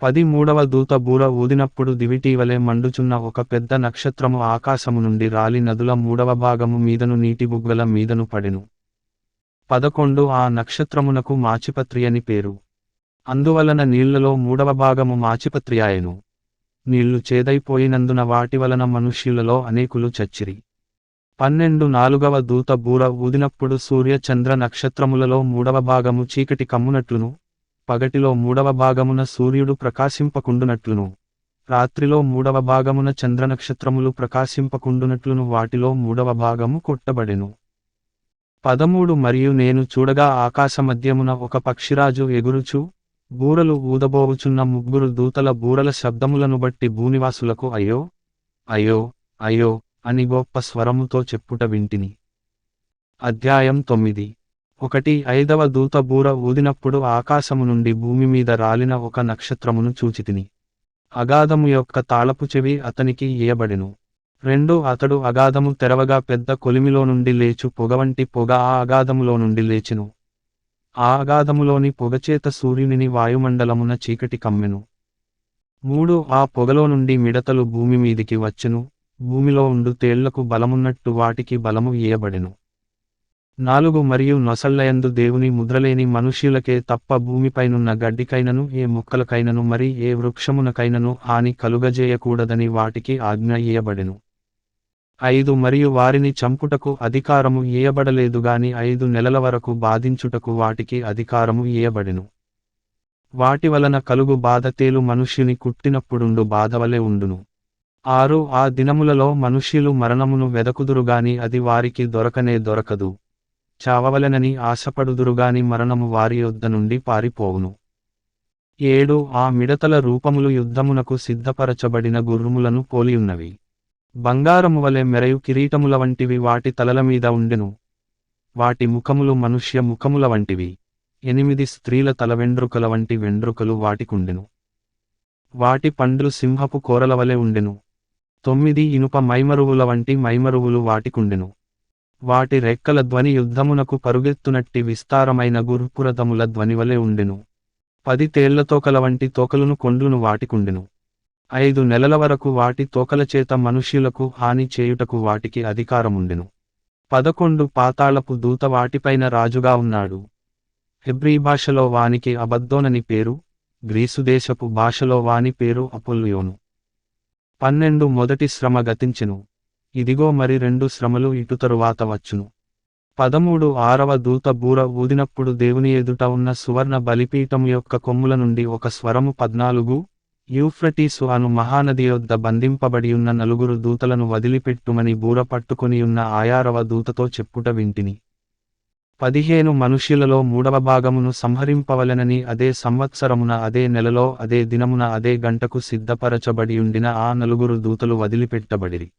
10 మూడవ దూత బూర ఊదినప్పుడు దివిటీవలే మండుచున్న ఒక పెద్ద నక్షత్రము ఆకాశము నుండి రాలి నదుల 3వ భాగము మీదను నీటి బుగ్గల మీదను పడెను. 11 ఆ నక్షత్రమునకు మాచిపత్రి అని పేరు. అందువలన నీళ్లలో 3వ భాగము మాచిపత్రియాయెను. నీళ్లు చేదైపోయినందున వాటి వలన మనుష్యులలో అనేకులు చచ్చిరి. 12 నాలుగవ దూత బూర ఊదినప్పుడు సూర్య చంద్ర నక్షత్రములలో 3వ భాగము చీకటి కమ్మునట్లును, పగటిలో 3వ భాగమున సూర్యుడు ప్రకాశింపకుండునట్లును, రాత్రిలో 3వ భాగమున చంద్రనక్షత్రములు ప్రకాశింపకుండునట్లును వాటిలో 3వ భాగము కొట్టబడెను. 13 మరియు నేను చూడగా ఆకాశమధ్యమున ఒక పక్షిరాజు ఎగురుచు, బూరలు ఊదబోవుచున్న 3 దూతల బూరల శబ్దములను బట్టి భూనివాసులకు అయ్యో, అయ్యో, అయ్యో అని గొప్ప స్వరముతో చెప్పుట వింటిని. అధ్యాయం 9. 1 ఐదవ దూత బూర ఊదినప్పుడు ఆకాశము నుండి భూమి మీద రాలిన ఒక నక్షత్రమును చూచితిని. అగాధము యొక్క తాళపు చెవి అతనికి ఇయ్యబడెను. 2 అతడు అగాధము తెరవగా పెద్ద కొలిమిలో నుండి లేచు పొగవంటి పొగ ఆ అగాధములో నుండి లేచెను. ఆ అగాధములోని పొగచేత సూర్యునిని వాయుమండలమున చీకటి కమ్మెను. 3 ఆ పొగలో నుండి మిడతలు భూమి మీదికి వచ్చెను, భూమిలో ఉండు తేళ్లకు బలమున్నట్టు వాటికి బలము ఇయ్యబడెను. 4 మరియు నొసళ్ళయందు దేవుని ముద్రలేని మనుష్యులకే తప్ప భూమిపైనున్న గడ్డికైనను ఏ మొక్కలకైనను మరి ఏ వృక్షమునకైనను హాని కలుగజేయకూడదని వాటికి ఆజ్ఞ ఇయ్యబడెను. 5 మరియు వారిని చంపుటకు అధికారము ఇయ్యబడలేదుగాని 5 నెలల వరకు బాధించుటకు వాటికి అధికారము ఇయ్యబడెను. వాటి వలన కలుగు బాధ తేలు మనుష్యుని కుట్టినప్పుడుండు బాధవలె ఉండును. 6 ఆ దినములలో మనుష్యులు మరణమును వెదకుదురుగాని అది వారికి దొరకనే దొరకదు, చావవలెనని ఆశపడుదురుగాని మరణము వారి యొద్ద నుండి పారిపోవును. 7 ఆ మిడతల రూపములు యుద్ధమునకు సిద్ధపరచబడిన గుర్రములను పోలియున్నవి. బంగారము వలె మెరయు కిరీటముల వంటివి వాటి తలల మీద ఉండెను. వాటి ముఖములు మనుష్య ముఖముల వంటివి. 8 స్త్రీల తల వెండ్రుకల వంటి వెండ్రుకలు వాటికుండెను. వాటి పండ్లు సింహపు కోరల వలె ఉండెను. 9 ఇనుప మైమరువుల వంటి మైమరువులు వాటికుండెను. వాటి రెక్కల ధ్వని యుద్ధమునకు పరుగెత్తునట్టి విస్తారమైన గుర్పురథముల ధ్వనివలె ఉండెను. 10 తేళ్లతోకల వంటి తోకలును కొండ్లును వాటికుండెను. 5 నెలల వరకు వాటి తోకలచేత మనుష్యులకు హాని చేయుటకు వాటికి అధికారముండెను. 11 పాతాళపు దూత వాటిపైన రాజుగా ఉన్నాడు. హెబ్రీ భాషలో వానికి అబద్దోనని పేరు, గ్రీసు దేశపు భాషలో వాని పేరు అపోల్లియోను. 12 మొదటి శ్రమ గతించెను. ఇదిగో మరి 2 శ్రమలు ఇటు తరువాత వచ్చును. 13 ఆరవ దూత బూర ఊదినప్పుడు దేవుని ఎదుట ఉన్న సువర్ణ బలిపీఠం యొక్క కొమ్ముల నుండి ఒక స్వరము 14 యూఫ్రటీసు అను మహానది యొద్ద బంధింపబడియున్న 4 దూతలను వదిలిపెట్టుమని బూర పట్టుకొనియున్న ఆయారవ దూతతో చెప్పుట వింటిని. 15 మనుష్యులలో మూడవ భాగమును సంహరింపవలెనని అదే సంవత్సరమున అదే నెలలో అదే దినమున అదే గంటకు సిద్ధపరచబడియుండిన ఆ 4 దూతలు వదిలిపెట్టబడిరి.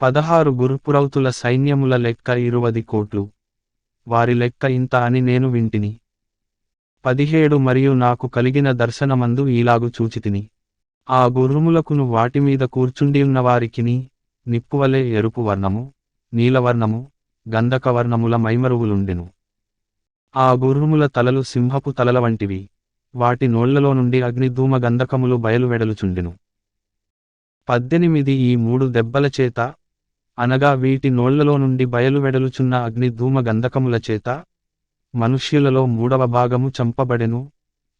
16 గుర్రపురౌతుల సైన్యముల లెక్క 20 కోట్లు. వారి లెక్క ఇంత అని నేను వింటిని. 17 మరియు నాకు కలిగిన దర్శనమందు ఈలాగు చూచితిని. ఆ గుర్రములకును వాటిమీద కూర్చుండియున్నవారికిని నిప్పువలె ఎరుపు వర్ణము, నీలవర్ణము, గంధకవర్ణముల మైమరువులుండెను. ఆ గుర్రముల తలలు సింహపు తలల వంటివి, వాటి నోళ్లలో నుండి అగ్నిధూమ గంధకములు బయలువెడలుచుండెను. 18 ఈ 3 దెబ్బల చేత, అనగా వీటి నోళ్లలో నుండి బయలువెడలుచున్న అగ్నిధూమ గంధకముల చేత, మనుష్యులలో మూడవ భాగము చంపబడెను.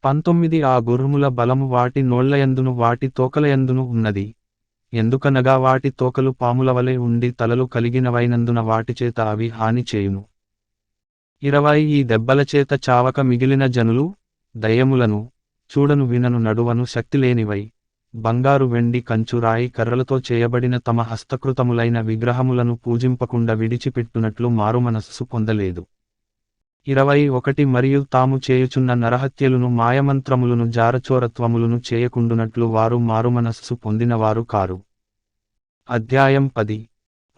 19 ఆ గుర్రముల బలము వాటి నోళ్లయందును వాటి తోకలయందును ఉన్నది, ఎందుకనగా వాటి తోకలు పాములవలె ఉండి తలలు కలిగినవైనందున వాటిచేత అవి హాని చేయును. 20 ఈ దెబ్బల చేత చావక మిగిలిన జనులు, దయ్యములను, చూడను వినను నడువను శక్తిలేనివై, బంగారు వెండి కంచు రాయి కర్రలతో చేయబడిన తమ హస్తకృతములైన విగ్రహములను పూజింపకుండా విడిచిపెట్టునట్లు మారుమనస్సు పొందలేదు. 21 మరియు తాము చేయుచున్న నరహత్యలును మాయమంత్రములను జారచోరత్వములను చేయకుండునట్లు వారు మారుమనస్సు పొందినవారు కారు. అధ్యాయం 10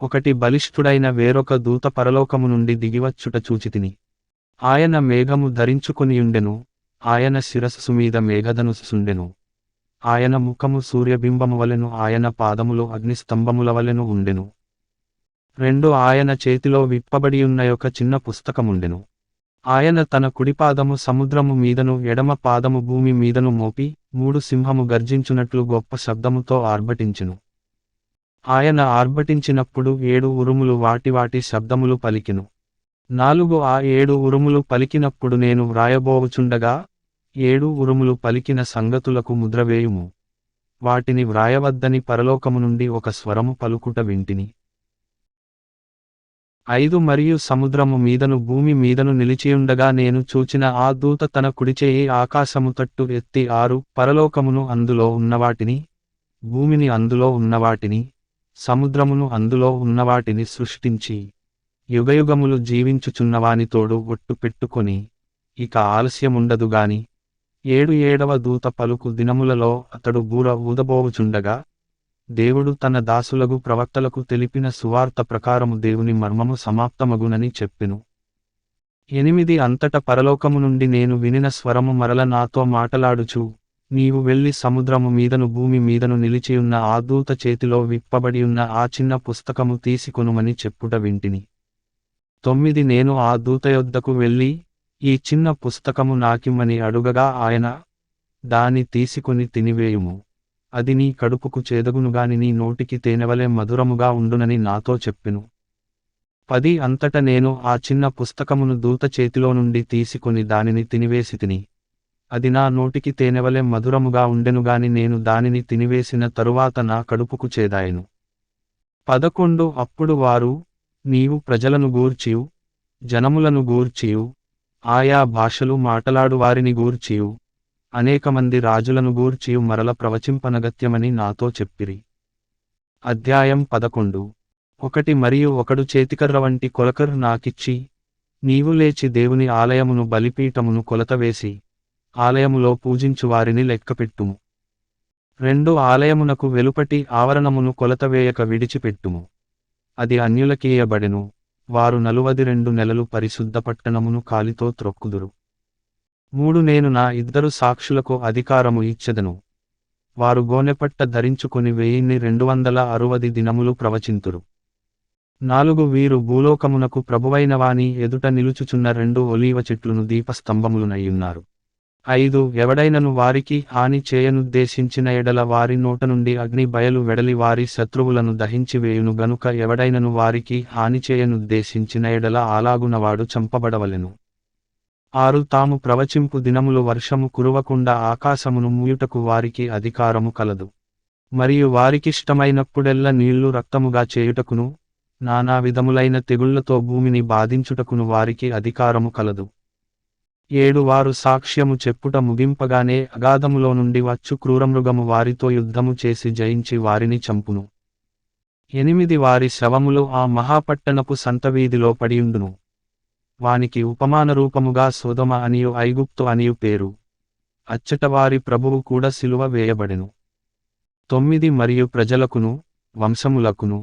ఒకటి బలిష్ఠుడైన వేరొక దూత పరలోకము నుండి దిగివచ్చుట చూచితిని. ఆయన మేఘము ధరించుకొనియుండెను, ఆయన శిరస్సు మీద మేఘధనుస్సుండెను. ఆయన ముఖము సూర్యబింబము వలెను, ఆయన పాదములు అగ్నిస్తంభముల వలెను ఉండెను. 2 ఆయన చేతిలో విప్పబడియున్న ఒక చిన్న పుస్తకముండెను. ఆయన తన కుడిపాదము సముద్రము మీదను ఎడమ పాదము భూమి మీదను మోపి 3 సింహము గర్జించునట్లు గొప్ప శబ్దముతో ఆర్భటించెను. ఆయన ఆర్భటించినప్పుడు 7 ఉరుములు వాటి శబ్దములు పలికెను. 4 ఆ 7 ఉరుములు పలికినప్పుడు నేను వ్రాయబోవుచుండగా, 7 ఉరుములు పలికిన సంగతులకు ముద్రవేయుము, వాటిని వ్రాయవద్దని పరలోకము నుండి ఒక స్వరము పలుకుట వింటిని. 5 మరియు సముద్రము మీదను భూమి మీదను నిలిచియుండగా నేను చూచిన ఆ దూత తన కుడిచేయి ఆకాశము తట్టు ఎత్తి 6 పరలోకమును అందులో ఉన్నవాటిని, భూమిని అందులో ఉన్నవాటిని, సముద్రమును అందులో ఉన్నవాటిని సృష్టించి, యుగయుగములు జీవించుచున్నవానితోడు ఒట్టు పెట్టుకొని, ఇక ఆలస్యముండదుగాని, 7వ దూత పలుకు దినములలో అతడు బూర ఊదబోవుచుండగా, దేవుడు తన దాసులగు ప్రవక్తలకు తెలిపిన సువార్త ప్రకారము దేవుని మర్మము సమాప్తమగునని చెప్పెను. 8 అంతట పరలోకము నుండి నేను వినిన స్వరము మరల నాతో మాటలాడుచు, నీవు వెళ్లి సముద్రము మీదను భూమి మీదను నిలిచియున్న ఆ దూత చేతిలో విప్పబడియున్న ఆ చిన్న పుస్తకము తీసుకొనుమని చెప్పుట వింటిని. 9 నేను ఆ దూత యొద్దకు వెళ్ళి, ఈ చిన్న పుస్తకము నాకిమ్మని అడుగగా ఆయన, దాని తీసుకొని తినివేయుము, అది నీ కడుపుకు చేదగునుగాని నీ నోటికి తేనెవలె మధురముగా ఉండునని నాతో చెప్పెను. 10 అంతట నేను ఆ చిన్న పుస్తకమును దూత చేతిలో నుండి తీసుకొని దానిని తినివేసితిని, అది నా నోటికి తేనెవలె మధురముగా ఉండెనుగాని నేను దానిని తినివేసిన తరువాత నా కడుపుకు చేదాయెను. 11 అప్పుడు వారు, నీవు ప్రజలను గూర్చియు, జనములను గూర్చియు, ఆయా భాషలు మాటలాడు వారిని గూర్చియు, అనేకమంది రాజులను గూర్చియు మరల ప్రవచింపనగత్యమని నాతో చెప్పిరి. అధ్యాయం 11 ఒకటి మరియు ఒకడు చేతికర్ర వంటి కొలకరు నాకిచ్చి, నీవు లేచి దేవుని ఆలయమును బలిపీఠమును కొలతవేసి, ఆలయములో పూజించు వారిని లెక్కపెట్టుము. 2 ఆలయమునకు వెలుపటి ఆవరణమును కొలతవేయక విడిచిపెట్టుము, అది అన్యులకీయబడెను, వారు 42 నెలలు పరిశుద్ధ పట్టణమును కాలితో త్రొక్కుదురు. 3 నేను నా 2 సాక్షులకు అధికారము ఇచ్చెదను, వారు గోనెపట్ట ధరించుకొని 1260 దినములు ప్రవచింతురు. 4 వీరు భూలోకమునకు ప్రభువైన వాని ఎదుట నిలుచుచున్న 2 ఒలీవ చెట్లును దీపస్తంభములునయ్యున్నారు. 5 ఎవడైనను వారికి హాని చేయనుద్దేశించిన ఎడల వారి నోట నుండి అగ్ని బయలు వెడలి వారి శత్రువులను దహించివేయును గనుక ఎవడైనను వారికి హాని చేయనుద్దేశించిన ఎడల అలాగునవాడు చంపబడవలెను. 6 తాము ప్రవచింపు దినములు వర్షము కురవకుండా ఆకాశమును మూయుటకు వారికి అధికారము కలదు, మరియు వారికిష్టమైనప్పుడెల్ల నీళ్లు రక్తముగా చేయుటకును, నానా విధములైన తెగుళ్లతో భూమిని బాధించుటకును వారికి అధికారము కలదు. 7 వారు సాక్ష్యము చెప్పుట ముగింపగానే అగాధములో నుండి వచ్చు క్రూరమృగము వారితో యుద్ధము చేసి జయించి వారిని చంపును. 8 వారి శవములు ఆ మహాపట్టణపు సంతవీధిలో పడియుండును. వానికి ఉపమానరూపముగా సొదొమ అనియు ఐగుప్తు అనియు పేరు. అచ్చట వారి ప్రభువు కూడా సిలువ వేయబడెను. 9 మరియు ప్రజలకును, వంశములకును,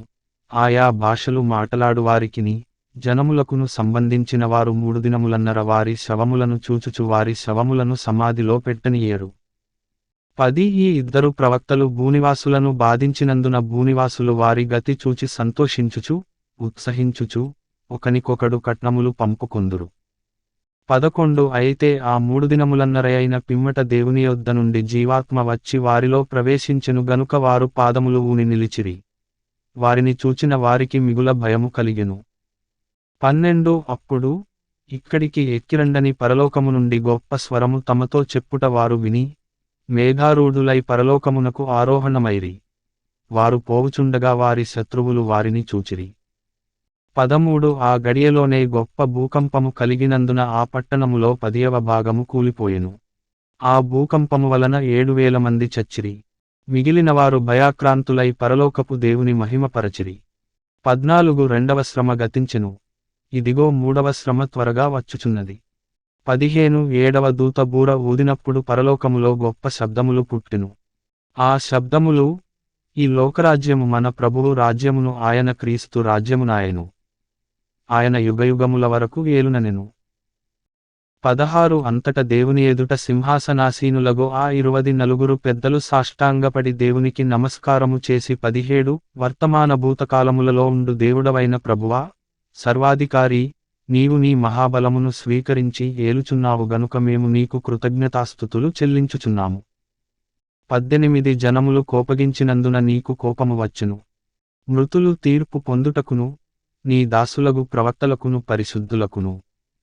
ఆయా భాషలు మాటలాడువారికిని, జనములకును సంబంధించిన వారు 3 దినములన్నర వారి శవములను చూచుచు వారి శవములను సమాధిలో పెట్టనియ్యరు. 10 ఈ 2 ప్రవక్తలు భూనివాసులను బాధించినందున భూనివాసులు వారి గతి చూచి సంతోషించుచు, ఉత్సహించుచు, ఒకనికొకడు కట్నములు పంపుకొందురు. 11 అయితే ఆ 3 దినములన్నరయైన పిమ్మట దేవుని యొద్ద నుండి జీవాత్మ వచ్చి వారిలో ప్రవేశించెను గనుక వారు పాదములు ఊని నిలిచిరి. వారిని చూచిన వారికి మిగుల భయము కలిగెను. 12 అప్పుడు, ఇక్కడికి ఎక్కిరండని పరలోకము నుండి గొప్ప స్వరము తమతో చెప్పుట వారు విని, మేఘారూఢులై పరలోకమునకు ఆరోహణమైరి. వారు పోవుచుండగా వారి శత్రువులు వారిని చూచిరి. 13 ఆ గడియలోనే గొప్ప భూకంపము కలిగినందున ఆ పట్టణములో 10వ భాగము కూలిపోయెను. ఆ భూకంపము వలన 7,000 మంది చచ్చిరి. మిగిలినవారు భయాక్రాంతులై పరలోకపు దేవుని మహిమపరచిరి. 14 రెండవ శ్రమ గతించెను. ఇదిగో 3వ శ్రమ త్వరగా వచ్చుచున్నది. 15 7వ దూత బూర ఊదినప్పుడు పరలోకములో గొప్ప శబ్దములు పుట్టెను. ఆ శబ్దములు, ఈ లోకరాజ్యము మన ప్రభువు రాజ్యమును ఆయన క్రీస్తు రాజ్యమునాయెను. ఆయన యుగయుగముల వరకు ఏలుననెను. 16 అంతట దేవుని ఎదుట సింహాసనాసీనులగు ఆ 24 పెద్దలు సాష్టాంగపడి దేవునికి నమస్కారము చేసి 17 వర్తమాన భూతకాలములలో ఉండు దేవుడవైన ప్రభువా, సర్వాధికారి, నీవు నీ మహాబలమును స్వీకరించి ఏలుచున్నావు గనుక మేము నీకు కృతజ్ఞతాస్తుతులు చెల్లించుచున్నాము. 18 జనములు కోపగించినందున నీకు కోపము వచ్చెను. మృతులు తీర్పు పొందుటకును, నీ దాసులగు ప్రవక్తలకును పరిశుద్ధులకును,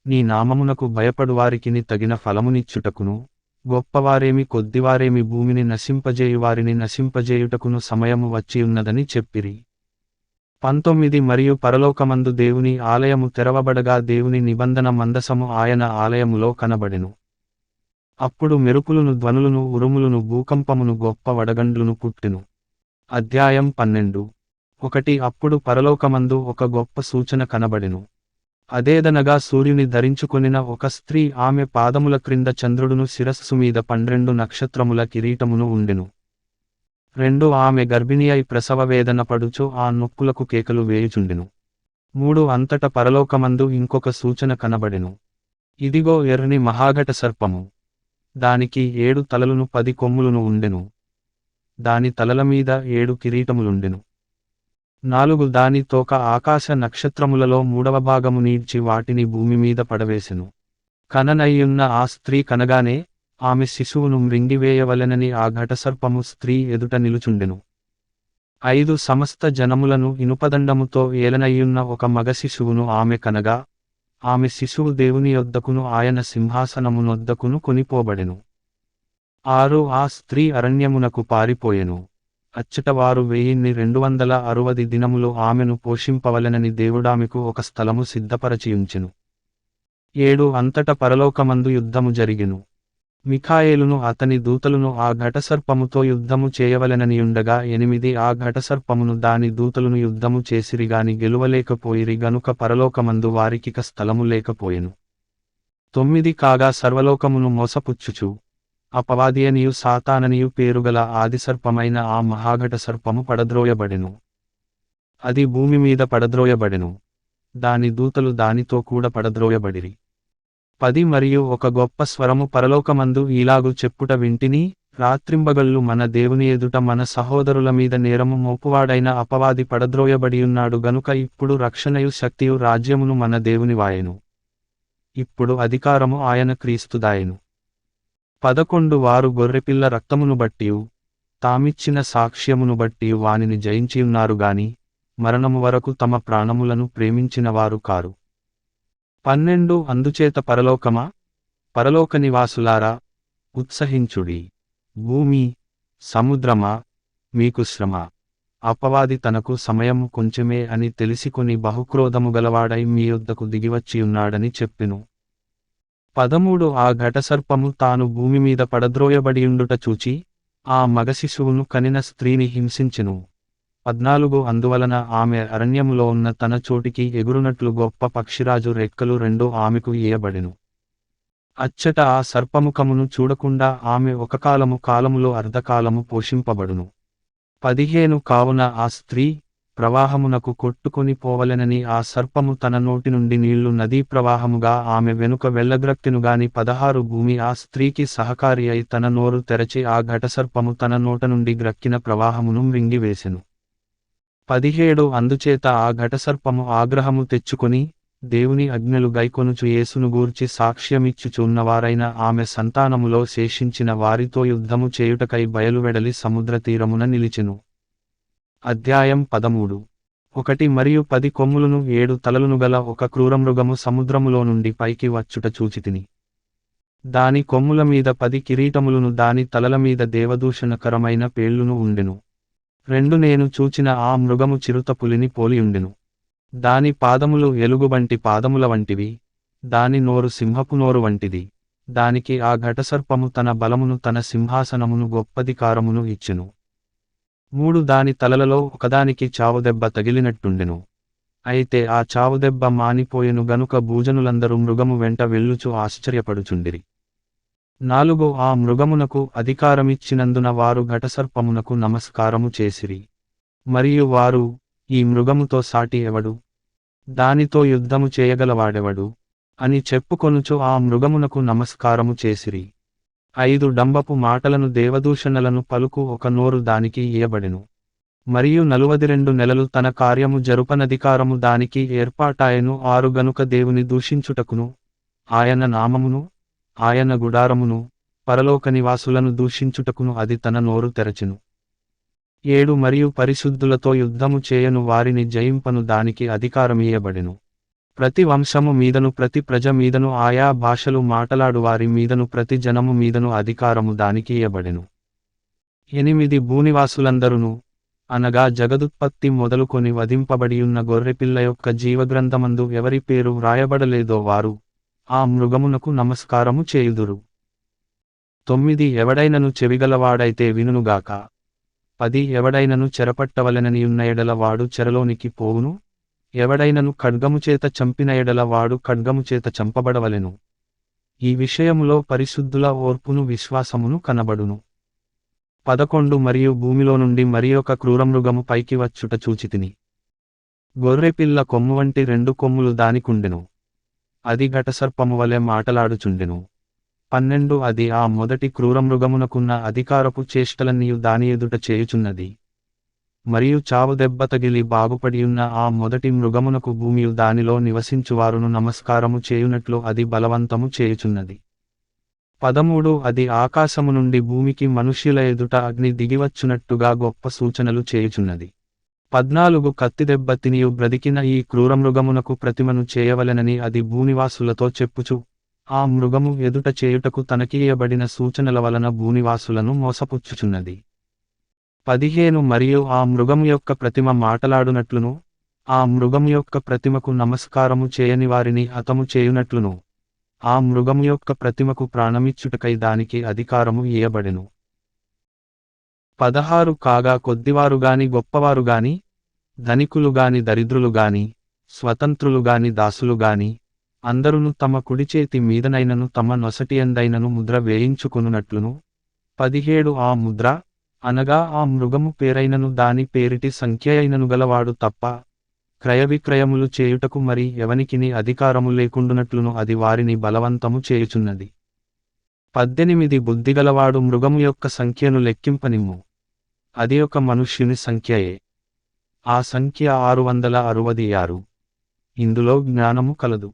నీ నామమునకు భయపడువారికిని తగిన ఫలమునిచ్చుటకును, గొప్పవారేమి కొద్దివారేమి భూమిని నశింపజేయువారిని నశింపజేయుటకును సమయము వచ్చియున్నదని చెప్పిరి. 19 మరియు పరలోకమందు దేవుని ఆలయము తెరవబడగా దేవుని నిబంధన మందసము ఆయన ఆలయములో కనబడెను. అప్పుడు మెరుపులును ధ్వనులును ఉరుములును భూకంపమును గొప్ప వడగండ్లును పుట్టెను. అధ్యాయం 12 1 అప్పుడు పరలోకమందు ఒక గొప్ప సూచన కనబడెను. అదేదనగా సూర్యుని ధరించుకొనిన ఒక స్త్రీ ఆమె పాదముల క్రింద చంద్రుడును శిరస్సు మీద 12 నక్షత్రముల కిరీటమును ఉండెను. 2 ఆమె గర్భిణి అయి ప్రసవ వేదన పడుచు ఆ నొప్పులకు కేకలు వేయుచుండెను. 3 అంతట పరలోకమందు ఇంకొక సూచన కనబడెను. ఇదిగో ఎర్రని మహాఘట సర్పము. దానికి 7 తలలును 10 కొమ్ములును ఉండెను. దాని తలల మీద 7 కిరీటములుండెను. 4 దాని తోక ఆకాశ నక్షత్రములలో 3వ భాగము నీడ్చి వాటిని భూమి మీద పడవేసెను. కననయ్యున్న ఆ స్త్రీ కనగానే, ఆమె శిశువును మృంగివేయవలెనని ఆ ఘటసర్పము స్త్రీ ఎదుట నిలుచుండెను. 5 సమస్త జనములను ఇనుపదండముతో ఏలనయ్యున్న ఒక మగ శిశువును ఆమె కనగా, ఆమె శిశువు దేవుని యొద్దకును ఆయన సింహాసనమునొద్దకును కొనిపోబడెను. 6 ఆ స్త్రీ అరణ్యమునకు పారిపోయెను. అచ్చట వారు 1260 దినములు ఆమెను పోషింపవలెనని దేవుడామెకు ఒక స్థలము సిద్ధపరచియుంచెను. 7 అంతట పరలోకమందు యుద్ధము జరిగెను. మిఖాయేలును అతని దూతలును ఆ ఘటసర్పముతో యుద్ధము చేయవలెననియుండగా 8 ఆ ఘటసర్పమును దాని దూతలును యుద్ధము చేసిరిగాని గెలువలేకపోయిరి గనుక పరలోకమందు వారికిక స్థలము లేకపోయెను. 9 కాగా సర్వలోకమును మోసపుచ్చుచు, అపవాదియనియు సాతాననియు పేరుగల ఆదిసర్పమైన ఆ మహాఘట సర్పము పడద్రోయబడెను. అది భూమి మీద పడద్రోయబడెను. దాని దూతలు దానితో కూడా పడద్రోయబడిరి. 10 మరియు ఒక గొప్ప స్వరము పరలోకమందు ఈలాగు చెప్పుట వింటిని, రాత్రింబగళ్ళు మన దేవుని ఎదుట మన సహోదరుల మీద నేరము మోపువాడైన అపవాది పడద్రోయబడియున్నాడు గనుక ఇప్పుడు రక్షణయు శక్తియు రాజ్యమును మన దేవుని వాయెను. ఇప్పుడు అధికారము ఆయన క్రీస్తుదాయెను. 11 వారు గొర్రెపిల్ల రక్తమును బట్టియు, తామిచ్చిన సాక్ష్యమును బట్టియు వానిని జయించియున్నారు గాని, మరణము వరకు తమ ప్రాణములను ప్రేమించిన వారు కారు. 12 అందుచేత పరలోకమా, పరలోక నివాసులారా, ఉత్సహించుడి. భూమి, సముద్రమా, మీకు శ్రమ. అపవాది తనకు సమయము కొంచెమే అని తెలిసికొని బహుక్రోధము గలవాడై మీ యొద్దకు దిగివచ్చియున్నాడని చెప్పెను. 13 ఆ ఘటసర్పము తాను భూమిమీద పడద్రోయబడియుండుట చూచి ఆ మగశిశువును కనిన స్త్రీని హింసించెను. 14 అందువలన ఆమె అరణ్యములో ఉన్న తన చోటికి ఎగురునట్లు గొప్ప పక్షిరాజు రెక్కలు 2 ఆమెకు ఇయ్యబడెను. అచ్చట ఆ సర్పముఖమును చూడకుండా ఆమె ఒక కాలములో అర్ధకాలము పోషింపబడును. 15 కావున ఆ స్త్రీ ప్రవాహమునకు కొట్టుకొని పోవలెనని ఆ సర్పము తన నోటి నుండి నీళ్లు నదీ ప్రవాహముగా ఆమె వెనుక వెళ్ళగ్రక్కెనుగాని 16 భూమి ఆ స్త్రీకి సహకారి అయి తన నోరు తెరచి ఆ ఘటసర్పము తన నోట నుండి గ్రక్కిన ప్రవాహమును మృంగివేసెను. 17 అందుచేత ఆ ఘటసర్పము ఆగ్రహము తెచ్చుకొని దేవుని ఆజ్ఞలు గైకొనుచు యేసును గూర్చి సాక్ష్యమిచ్చుచున్నవారైన ఆమె సంతానములో శేషించిన వారితో యుద్ధము చేయుటకై బయలువెడలి సముద్ర తీరమున నిలిచెను. అధ్యాయం 13 1 మరియు 10 కొమ్ములును 7 తలలును గల ఒక క్రూరమృగము సముద్రములో నుండి పైకి వచ్చుట చూచితిని. దాని కొమ్ముల మీద 10 కిరీటములును దాని తలల మీద దేవదూషణకరమైన పేళ్లును ఉండెను. 2 నేను చూచిన ఆ మృగము చిరుతపులిని పోలియుండెను. దాని పాదములు ఎలుగుబంటి పాదముల వంటివి, దాని నోరు సింహపు నోరు వంటిది. దానికి ఆ ఘటసర్పము తన బలమును తన సింహాసనమును గొప్పధికారమును ఇచ్చెను. 3 దాని తలలలో ఒకదానికి చావుదెబ్బ తగిలినట్టుండెను. అయితే ఆ చావుదెబ్బ మానిపోయెను గనుక భూజనులందరూ మృగము వెంట వెళ్ళుచు ఆశ్చర్యపడుచుండిరి. 4 ఆ మృగమునకు అధికారమిచ్చినందున వారు ఘటసర్పమునకు నమస్కారము చేసిరి. మరియు వారు, ఈ మృగముతో సాటి ఎవడు? దానితో యుద్ధము చేయగలవాడెవడు? అని చెప్పుకొనుచు ఆ మృగమునకు నమస్కారము చేసిరి. 5 డంబపు మాటలను దేవదూషణలను పలుకు ఒక నోరు దానికి ఇయ్యబడెను. మరియు 42 నెలలు తన కార్యము జరుపనధికారము దానికి ఏర్పాటాయెను. 6 గనుక దేవుని దూషించుటకును, ఆయన నామమును, ఆయన గుడారమును, పరలోక నివాసులను దూషించుటకును అది తన నోరు తెరచెను. 7 మరియు పరిశుద్ధులతో యుద్ధము చేయను వారిని జయింపను దానికి అధికారమియ్యబడెను. ప్రతి వంశము మీదను ప్రతి ప్రజ మీదను ఆయా భాషలు మాటలాడు వారి మీదను ప్రతి జనము మీదను అధికారము దానికి ఇయ్యబడెను. 8 భూనివాసులందరును, అనగా జగదుత్పత్తి మొదలుకొని వధింపబడియున్న గొర్రెపిల్ల యొక్క జీవగ్రంథమందు ఎవరి పేరు వ్రాయబడలేదో వారు ఆ మృగమునకు నమస్కారము చేయుదురు. 9 ఎవడైనను చెవిగలవాడైతే వినుగాక. 10 ఎవడైనను చెరపట్టవలెననియున్న ఎడల వాడు చెరలోనికి పోవును. ఎవడైనను ఖడ్గముచేత చంపిన ఎడల వాడు ఖడ్గముచేత చంపబడవలెను. ఈ విషయములో పరిశుద్ధుల ఓర్పును విశ్వాసమును కనబడును. 11 మరియు భూమిలో నుండి మరియొక క్రూరమృగము పైకి వచ్చుట చూచితిని. గొర్రెపిల్ల కొమ్ము వంటి 2 కొమ్ములు దానికుండెను. అది ఘటసర్పము వలె మాటలాడుచుండెను. 12 అది ఆ మొదటి క్రూరమృగమునకున్న అధికారపు చేష్టలన్నీయు దాని ఎదుట చేయుచున్నది. మరియు చావు దెబ్బ తగిలి బాగుపడియున్న ఆ మొదటి మృగమునకు భూమియు దానిలో నివసించువారును నమస్కారము చేయునట్లు అది బలవంతము చేయుచున్నది. 13 అది ఆకాశము నుండి భూమికి మనుష్యుల ఎదుట అగ్ని దిగివచ్చునట్టుగా గొప్ప సూచనలు చేయుచున్నది. 14 కత్తిదెబ్బ తినియు బ్రతికిన ఈ క్రూరమృగమునకు ప్రతిమను చేయవలెనని అది భూనివాసులతో చెప్పుచు ఆ మృగము ఎదుట చేయుటకు తనకియ్యబడిన సూచనల వలన భూనివాసులను మోసపుచ్చుచున్నది. 15 మరియు ఆ మృగము యొక్క ప్రతిమ మాటలాడునట్లును, ఆ మృగము యొక్క ప్రతిమకు నమస్కారము చేయని వారిని హతము చేయునట్లును, ఆ మృగము యొక్క ప్రతిమకు ప్రాణమిచ్చుటకై దానికి అధికారము ఇయ్యబడెను. 16 కాగా కొద్దివారుగాని గొప్పవారుగాని, ధనికులుగాని దరిద్రులుగాని, స్వతంత్రులుగాని దాసులుగాని, అందరును తమ కుడిచేతి మీదనైనను తమ నొసటియందైనను ముద్ర వేయించుకొనునట్లును. 17 ఆ ముద్ర, అనగా ఆ మృగము పేరైనను దాని పేరిటి సంఖ్యయైనను గలవాడు తప్ప క్రయవిక్రయములు చేయుటకు మరి ఎవనికిని అధికారము లేకుండునట్లును అది వారిని బలవంతము చేయుచున్నది. 18 బుద్ధిగలవాడు మృగము యొక్క సంఖ్యను లెక్కింపనిమ్ము. అది ఒక మనుష్యుని సంఖ్యయే. ఆ సంఖ్య 666. ఇందులో జ్ఞానము కలదు.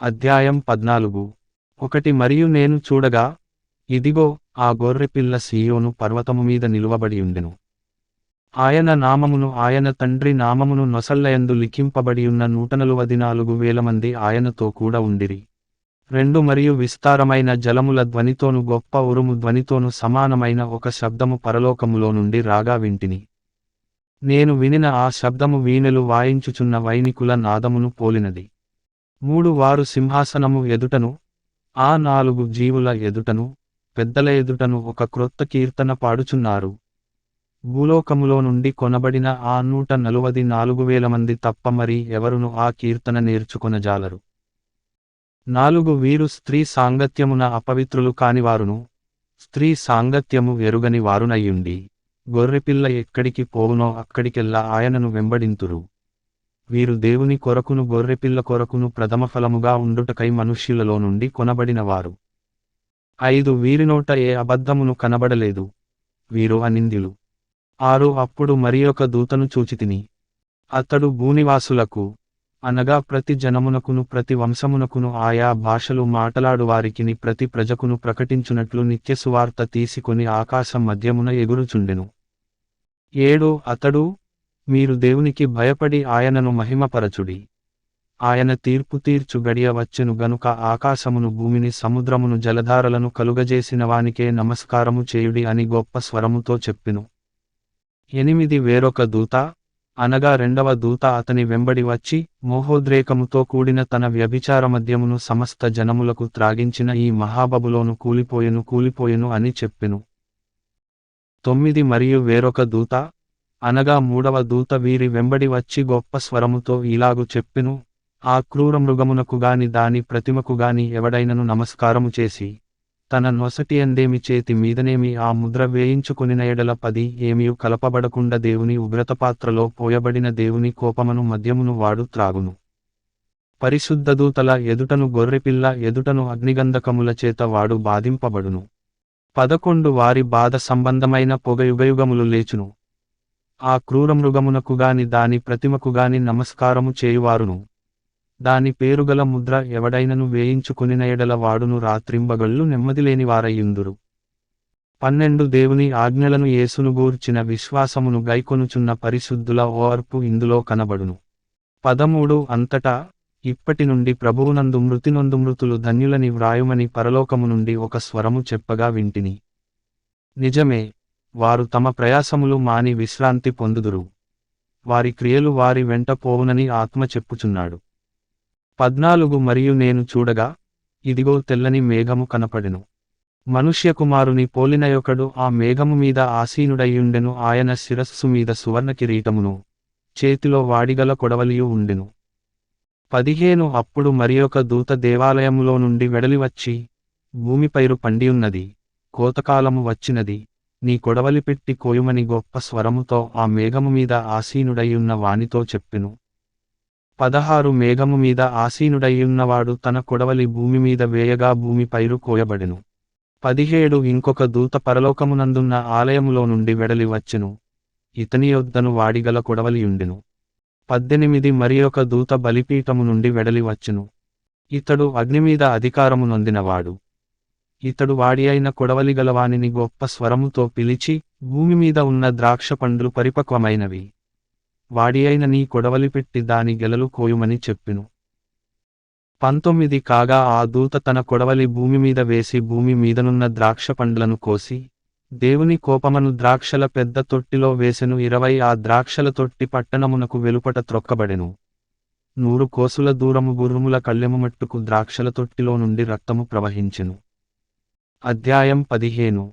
అధ్యాయం 14 1 మరియు నేను చూడగా, ఇదిగో, ఆ గొర్రెపిల్ల సీయోను పర్వతము మీద నిలువబడియుండెను. ఆయన నామమును ఆయన తండ్రి నామమును నొసళ్ళయందు లిఖింపబడియున్న 144,000 మంది ఆయనతో కూడా ఉండిరి. 2 మరియు విస్తారమైన జలముల ధ్వనితోను గొప్ప ఉరుము ధ్వనితోను సమానమైన ఒక శబ్దము పరలోకములో నుండి రాగా వింటిని. నేను వినిన ఆ శబ్దము వీణెలు వాయించుచున్న వైనికుల నాదమును పోలినది. 3 వారు సింహాసనము ఎదుటను, ఆ 4 జీవుల ఎదుటను, పెద్దల ఎదుటను ఒక క్రొత్త కీర్తన పాడుచున్నారు. భూలోకములో నుండి కొనబడిన ఆ 144,000 మంది తప్ప మరి ఎవరును ఆ కీర్తన నేర్చుకొనజాలరు. 4 వీరు స్త్రీ సాంగత్యమున అపవిత్రులు కానివారును, స్త్రీ సాంగత్యము ఎరుగని వారునయ్యుండి, గొర్రెపిల్ల ఎక్కడికి పోవునో అక్కడికెల్లా ఆయనను వెంబడింతురు. వీరు దేవుని కొరకును గొర్రెపిల్ల కొరకును ప్రథమఫలముగా ఉండుటకై మనుష్యులలో నుండి కొనబడినవారు. 5 వీరినోట ఏ అబద్ధమును కనబడలేదు. వీరు అనింద్యులు. 6 అప్పుడు మరియొక దూతను చూచితిని. అతడు భూనివాసులకు, అనగా ప్రతి జనమునకును ప్రతి వంశమునకును ఆయా భాషలు మాటలాడు వారికిని ప్రతి ప్రజకును ప్రకటించునట్లు నిత్యసువార్త తీసుకొని ఆకాశం మధ్యమున ఎగురుచుండెను. 7 అతడు, మీరు దేవునికి భయపడి ఆయనను మహిమపరచుడి. ఆయన తీర్పు తీర్చు గడియ వచ్చెను గనుక ఆకాశమును భూమిని సముద్రమును జలధారలను కలుగజేసిన వానికే నమస్కారము చేయుడి అని గొప్ప స్వరముతో చెప్పెను. 8 వేరొక దూత, అనగా రెండవ దూత అతని వెంబడి వచ్చి, మోహోద్రేకముతో కూడిన తన వ్యభిచార మద్యమును సమస్త జనములకు త్రాగించిన ఈ మహాబబులోను కూలిపోయెను అని చెప్పెను. 9 మరియు వేరొక దూత, అనగా మూడవ దూత వీరి వెంబడి వచ్చి గొప్ప స్వరముతో ఇలాగు చెప్పెను, ఆ క్రూరమృగమునకు గాని దాని ప్రతిమకు గాని ఎవడైనను నమస్కారము చేసి, తన నొసటియందేమి చేతి మీదనేమి ఆ ముద్ర వేయించుకొనిన ఎడల 10 ఏమియు కలపబడకుండా దేవుని ఉగ్రతపాత్రలో పోయబడిన దేవుని కోపమను మద్యమును వాడు త్రాగును. పరిశుద్ధదూతల ఎదుటను గొర్రెపిల్ల ఎదుటను అగ్నిగంధకముల చేత వాడు బాధింపబడును. 11 వారి బాధ సంబంధమైన పొగ యుగయుగములు లేచును. ఆ క్రూరమృగమునకు గాని దాని ప్రతిమకు గాని నమస్కారము చేయువారును, దాని పేరుగల ముద్ర ఎవడైనను వేయించుకొనిన ఎడల వాడును రాత్రింబగళ్ళు నెమ్మదిలేనివారయ్యుందురు. 12 దేవుని ఆజ్ఞలను యేసును గూర్చిన విశ్వాసమును గైకొనుచున్న పరిశుద్ధుల ఓర్పు ఇందులో కనబడును. 13 అంతటా, ఇప్పటి నుండి ప్రభువునందు మృతినొందు మృతులు ధన్యులని వ్రాయుమని పరలోకము నుండి ఒక స్వరము చెప్పగా వింటిని. నిజమే, వారు తమ ప్రయాసములు మాని విశ్రాంతి పొందుదురు. వారి క్రియలు వారి వెంట పోవునని ఆత్మ చెప్పుచున్నాడు. 14 మరియు నేను చూడగా, ఇదిగో తెల్లని మేఘము కనపడెను. మనుష్యకుమారుని పోలినయొకడు ఆ మేఘము మీద ఆసీనుడయ్యుండెను. ఆయన శిరస్సు మీద సువర్ణ కిరీటమును, చేతిలో వాడిగల కొడవలియు ఉండెను. 15 అప్పుడు మరియొక దూత దేవాలయములో నుండి వెడలివచ్చి, భూమి పైరు పండియున్నది, కోతకాలము వచ్చినది, నీ కొడవలి పెట్టి కోయుమని గొప్ప స్వరముతో ఆ మేఘము మీద ఆసీనుడయ్యున్న వానితో చెప్పెను. 16 మేఘము మీద ఆసీనుడయ్యున్నవాడు తన కొడవలి భూమి మీద వేయగా భూమి పైరు కోయబడెను. 17 ఇంకొక దూత పరలోకమునందున్న ఆలయములో నుండి వెడలి వచ్చెను. ఇతని యొద్దను వాడిగల కొడవలియుండెను. 18 మరియొక దూత బలిపీఠము నుండి వెడలి వచ్చెను. ఇతడు అగ్నిమీద అధికారము నొందినవాడు. ఇతడు వాడి అయిన కొడవలిగలవానిని గొప్ప స్వరముతో పిలిచి, భూమి మీద ఉన్న ద్రాక్ష పండ్లు పరిపక్వమైనవి, వాడి అయిన నీ కొడవలి పెట్టి దాని గెలలు కోయుమని చెప్పెను. 19 కాగా ఆ దూత తన కొడవలి భూమి మీద వేసి భూమి మీదనున్న ద్రాక్ష పండ్లను కోసి, దేవుని కోపమను ద్రాక్షల పెద్ద తొట్టిలో వేసెను. 20 ఆ ద్రాక్షల తొట్టి పట్టణమునకు వెలుపట త్రొక్కబడెను. 100 కోసుల దూరము గుర్రుముల కళ్ళెము మట్టుకు ద్రాక్షల తొట్టిలో నుండి రక్తము ప్రవహించెను. అధ్యాయం 15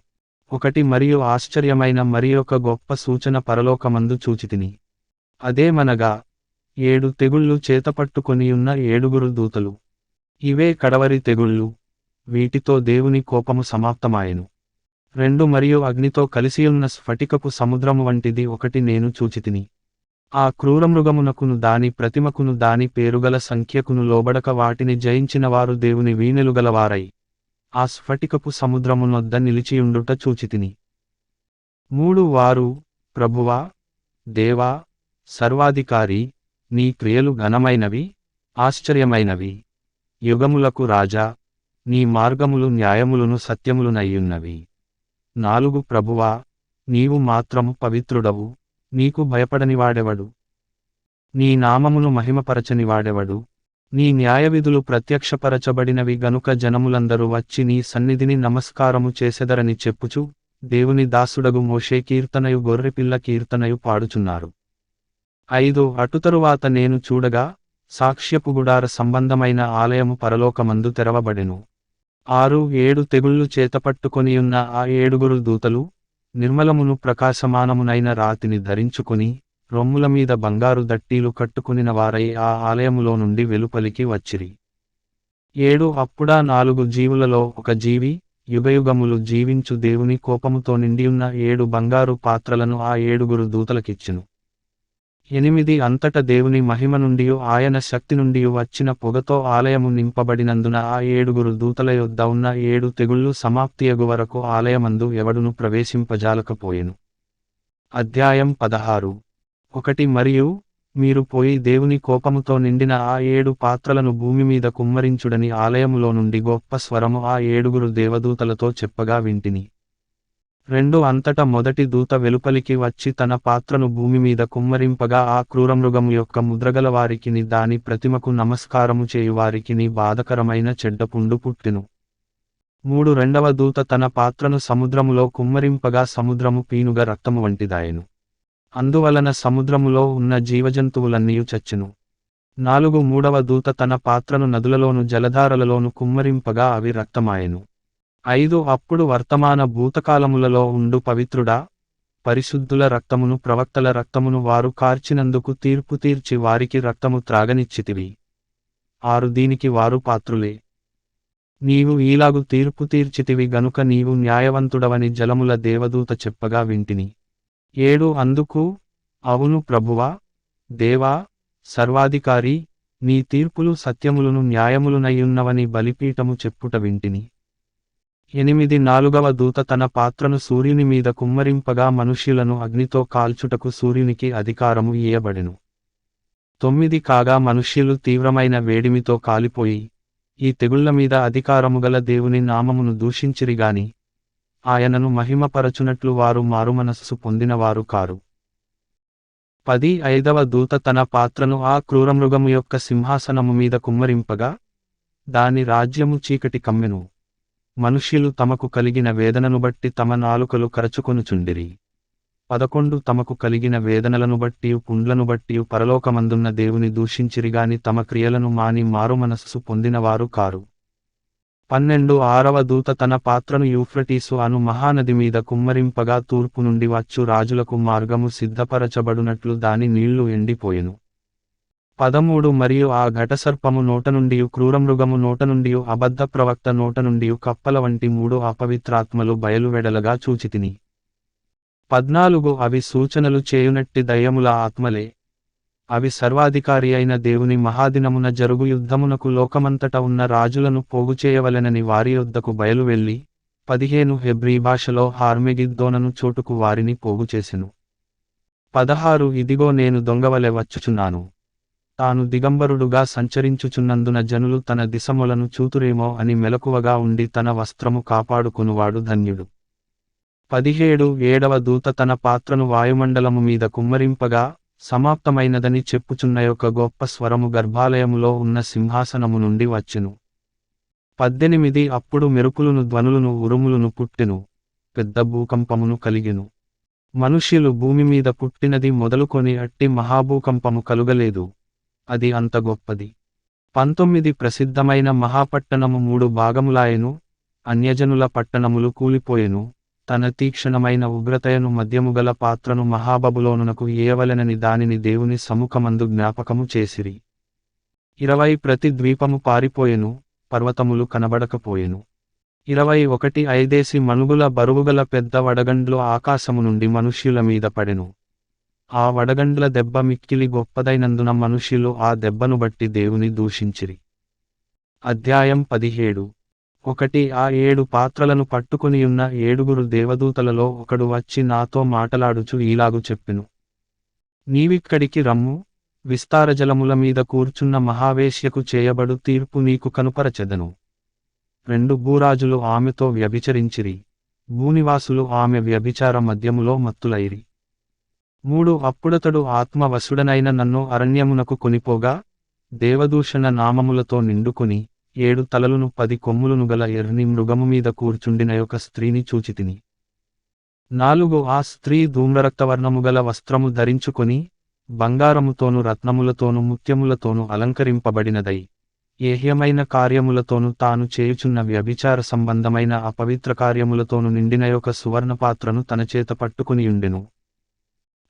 ఒకటి మరియు ఆశ్చర్యమైన మరియొక గొప్ప సూచన పరలోకమందు చూచితిని. అదేమనగా, 7 తెగుళ్ళు చేతపట్టుకొనియున్న 7 దూతలు. ఇవే కడవరి తెగుళ్ళు, వీటితో దేవుని కోపము సమాప్తమాయెను. 2 మరియు అగ్నితో కలిసియున్న స్ఫటికపు సముద్రము వంటిది ఒకటి నేను చూచితిని. ఆ క్రూరమృగమునకును దాని ప్రతిమకును దాని పేరుగల సంఖ్యకును లోబడక వాటిని జయించినవారు దేవుని వీణెలుగలవారై, ఆ స్ఫటికపు సముద్రమునొద్ద నిలిచియుండుట చూచితిని. 3 వారు, ప్రభువా, దేవా, సర్వాధికారి, నీ క్రియలు ఘనమైనవి, ఆశ్చర్యమైనవి, యుగములకు రాజా, నీ మార్గములు న్యాయములును సత్యములునయ్యున్నవి. 4 ప్రభువా, నీవు మాత్రము పవిత్రుడవు, నీకు భయపడనివాడెవడు? నీ నామమును మహిమపరచనివాడెవడు? నీ న్యాయవిధులు ప్రత్యక్షపరచబడినవి గనుక జనములందరూ వచ్చి నీ సన్నిధిని నమస్కారము చేసెదరని చెప్పుచు, దేవుని దాసుడగు మోషే కీర్తనయు గొర్రెపిల్ల కీర్తనయు పాడుచున్నారు. 5 అటుతరువాత నేను చూడగా, సాక్ష్యపు గుడార సంబంధమైన ఆలయము పరలోకమందు తెరవబడెను. 6 తెగుళ్ళు చేతపట్టుకొనియున్న ఆ 7 దూతలు, నిర్మలమును ప్రకాశమానమునైన రాతిని ధరించుకొని, రొమ్ముల మీద బంగారు దట్టీలు కట్టుకునిన వారై ఆ ఆలయములో నుండి వెలుపలికి వచ్చిరి. 7 అప్పుడా 4 జీవులలో ఒక జీవి, యుగయుగములు జీవించు దేవుని కోపముతో నిండియున్న 7 బంగారు పాత్రలను ఆ 7 దూతలకిచ్చెను. 8 అంతట దేవుని మహిమ నుండియు ఆయన శక్తి నుండియు వచ్చిన పొగతో ఆలయము నింపబడినందున ఆ 7 దూతల యొద్ద ఉన్న 7 తెగుళ్ళు సమాప్తియగు వరకు ఆలయమందు ఎవడును ప్రవేశింపజాలకపోయెను. అధ్యాయం 16. 1 మరియు మీరు పోయి దేవుని కోపముతో నిండిన ఆ 7 పాత్రలను భూమి మీద కుమ్మరించుడని ఆలయములో నుండి గొప్ప స్వరము ఆ 7 దేవదూతలతో చెప్పగా వింటిని. 2 అంతట మొదటి దూత వెలుపలికి వచ్చి తన పాత్రను భూమి మీద కుమ్మరింపగా ఆ క్రూరమృగము యొక్క ముద్రగల వారికిని దాని ప్రతిమకు నమస్కారము చేయువారికిని బాధకరమైన చెడ్డపుండు పుట్టెను. 3 రెండవ దూత తన పాత్రను సముద్రములో కుమ్మరింపగా సముద్రము పీనుగ రక్తము వంటిదాయెను. అందువలన సముద్రములో ఉన్న జీవజంతువులన్నీయు చచ్చెను. 4 మూడవ దూత తన పాత్రను నదులలోను జలధారలలోను కుమ్మరింపగా అవి రక్తమాయెను. 5 అప్పుడు వర్తమాన భూతకాలములలో ఉండు పవిత్రుడా, పరిశుద్ధుల రక్తమును ప్రవక్తల రక్తమును వారు కార్చినందుకు తీర్పు తీర్చి వారికి రక్తము త్రాగనిచ్చితివి. 6 దీనికి వారు పాత్రులే. నీవు ఈలాగు తీర్పు తీర్చితివి గనుక నీవు న్యాయవంతుడవని జలముల దేవదూత చెప్పగా వింటిని. 7 అందుకు, అవును ప్రభువా, దేవా, సర్వాధికారి, నీ తీర్పులు సత్యములును న్యాయములునయ్యున్నవని బలిపీఠము చెప్పుట వింటిని. 8 నాలుగవ దూత తన పాత్రను సూర్యుని మీద కుమ్మరింపగా మనుష్యులను అగ్నితో కాల్చుటకు సూర్యునికి అధికారము ఇయ్యబడెను. 9 కాగా మనుష్యులు తీవ్రమైన వేడిమితో కాలిపోయి, ఈ తెగుళ్ల మీద అధికారముగల దేవుని నామమును దూషించిరిగాని, ఆయనను మహిమపరచునట్లు వారు మారుమనస్సు పొందినవారు కారు. 10 ఐదవ దూత తన పాత్రను ఆ క్రూరమృగము యొక్క సింహాసనము మీద కుమ్మరింపగా, దాని రాజ్యము చీకటి కమ్మెను. మనుష్యులు తమకు కలిగిన వేదనను బట్టి తమ నాలుకలు కరచుకొనుచుండిరి. 11 తమకు కలిగిన వేదనలను బట్టియు పుండ్లను బట్టియు పరలోకమందున్న దేవుని దూషించిరిగాని తమ క్రియలను మాని మారుమనస్సు పొందినవారు కారు. 12 ఆరవ దూత తన పాత్రను యూఫ్రటీసు అను మహానది మీద కుమ్మరింపగా తూర్పు నుండి వచ్చు రాజులకు మార్గము సిద్ధపరచబడునట్లు దాని నీళ్లు ఎండిపోయెను. 13 మరియు ఆ ఘటసర్పము నోట నుండియు క్రూరమృగము నోట నుండియు అబద్ధ ప్రవక్త నోట నుండియు కప్పల వంటి 3 అపవిత్రాత్మలు బయలువెడలగా చూచితిని. 14 అవి సూచనలు చేయునట్టి దయ్యముల ఆత్మలే. అవి సర్వాధికారి అయిన దేవుని మహాదినమున జరుగు యుద్ధమునకు లోకమంతట ఉన్న రాజులను పోగుచేయవలెనని వారి యొద్దకు బయలువెళ్ళి, 15 హెబ్రీ భాషలో హార్మెగిద్దోనను చోటుకు వారిని పోగుచేసెను. 16 ఇదిగో నేను దొంగవలె వచ్చుచున్నాను. తాను దిగంబరుడుగా సంచరించుచున్నందున జనులు తన దిశములను చూతురేమో అని మెలకువగా ఉండి తన వస్త్రము కాపాడుకునువాడు ధన్యుడు. 17 ఏడవ దూత తన పాత్రను వాయుమండలము మీద కుమ్మరింపగా, సమాప్తమైనదని చెప్పుచున్న యొక్క గొప్ప స్వరము గర్భాలయములో ఉన్న సింహాసనము నుండి వచ్చెను. 18 అప్పుడు మెరుపులును ధ్వనులును ఉరుములును పుట్టెను, పెద్ద భూకంపమును కలిగెను. మనుష్యులు భూమి మీద పుట్టినది మొదలుకొని అట్టి మహాభూకంపము కలుగలేదు, అది అంత గొప్పది. 19 ప్రసిద్ధమైన మహాపట్టణము 3 భాగములాయెను, అన్యజనుల పట్టణములు కూలిపోయెను, తన తీక్షణమైన ఉగ్రతయను మధ్యముగల పాత్రను మహాబబులోనునకు ఇయ్యవలెనని దానిని దేవుని సముఖమందు జ్ఞాపకము చేసిరి. 20 ప్రతి ద్వీపము పారిపోయెను, పర్వతములు కనబడకపోయెను. 21 ఐదేసి మనుగుల బరువుగల పెద్ద వడగండ్లు ఆకాశము నుండి మనుష్యుల మీద పడెను. ఆ వడగండ్ల దెబ్బ మిక్కిలి గొప్పదైనందున మనుష్యులు ఆ దెబ్బను బట్టి దేవుని దూషించిరి. అధ్యాయం 17. 1 ఆ 7 పాత్రలను పట్టుకొనియున్న 7 దేవదూతలలో ఒకడు వచ్చి నాతో మాటలాడుచు ఈలాగు చెప్పెను. నీవిక్కడికి రమ్ము, విస్తారజలముల మీద కూర్చున్న మహావేశ్యకు చేయబడు తీర్పు నీకు కనుపరచెదను. 2 భూరాజులు ఆమెతో వ్యభిచరించిరి, భూనివాసులు ఆమె వ్యభిచార మద్యములో మత్తులైరి. 3 అప్పుడతడు ఆత్మవశుడనైన నన్ను అరణ్యమునకు కొనిపోగా, దేవదూషణ నామములతో నిండుకొని, 7 తలలును 10 కొమ్ములును గల ఎర్ని మృగము మీద కూర్చుండిన ఒక స్త్రీని చూచితిని. 4 ఆ స్త్రీ ధూమ్రరక్తవర్ణము గల వస్త్రము ధరించుకొని, బంగారముతోను రత్నములతోను ముత్యములతోను అలంకరింపబడినదై ఏహ్యమైన కార్యములతోను తాను చేయుచున్న వ్యభిచార సంబంధమైన అపవిత్ర కార్యములతోను నిండిన ఒక సువర్ణపాత్రను తన చేత పట్టుకునియుండెను.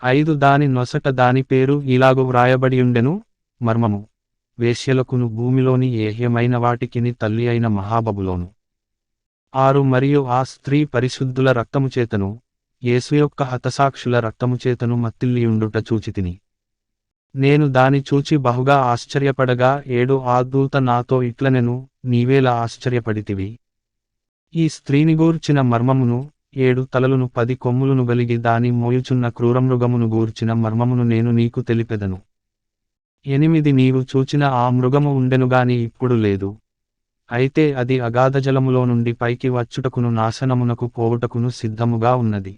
5 దాని నొసట దాని పేరు ఇలాగు వ్రాయబడియుండెను, మర్మము, వేశ్యలకును భూమిలోని ఏహ్యమైన వాటికిని తల్లి అయిన మహాబబులోను. 6 మరియు ఆ స్త్రీ పరిశుద్ధుల రక్తముచేతను యేసు యొక్క హతసాక్షుల రక్తముచేతను మత్తిల్లియుండుట చూచితిని. నేను దాని చూచి బహుగా ఆశ్చర్యపడగా 7 ఆ దూత నాతో ఇట్లనెను, నీవేలా ఆశ్చర్యపడితివి? ఈ స్త్రీని గూర్చిన మర్మమును, 7 తలలును 10 కొమ్ములును గలిగి దాని మోయుచున్న క్రూరమృగమును గూర్చిన మర్మమును నేను నీకు తెలిపెదను. 8 నీవు చూచిన ఆ మృగము ఉండెనుగాని ఇప్పుడు లేదు. అయితే అది అగాధజలములో నుండి పైకి వచ్చుటకును నాశనమునకు పోవుటకును సిద్ధముగా ఉన్నది.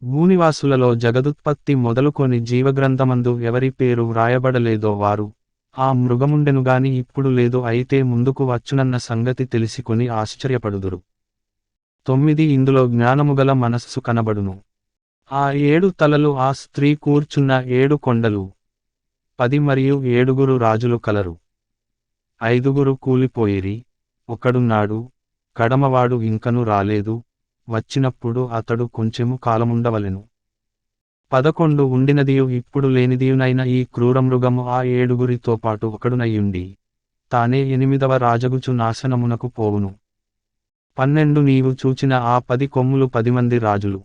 భూనివాసులలో జగదుత్పత్తి మొదలుకొని జీవగ్రంథమందు ఎవరి పేరు వ్రాయబడలేదో వారు ఆ మృగముండెనుగాని ఇప్పుడు లేదు, అయితే ముందుకు వచ్చునన్న సంగతి తెలిసికొని ఆశ్చర్యపడుదురు. 9 ఇందులో జ్ఞానముగల మనస్సు కనబడును. ఆ 7 తలలు ఆ స్త్రీ కూర్చున్న 7 కొండలు. 10 మరియు 7 రాజులు కలరు. 5 కూలిపోయిరి, ఒకడున్నాడు, కడమవాడు ఇంకను రాలేదు, వచ్చినప్పుడు అతడు కొంచెము కాలముండవలెను. 11 ఉండినదియు ఇప్పుడు లేనిదియునైన ఈ క్రూరమృగము ఆ 7 పాటు ఒకడునయ్యుండి తానే 8వ రాజగుచు నాశనమునకు పోవును. 12 నీవు చూచిన ఆ 10 కొమ్ములు 10 మంది రాజులు.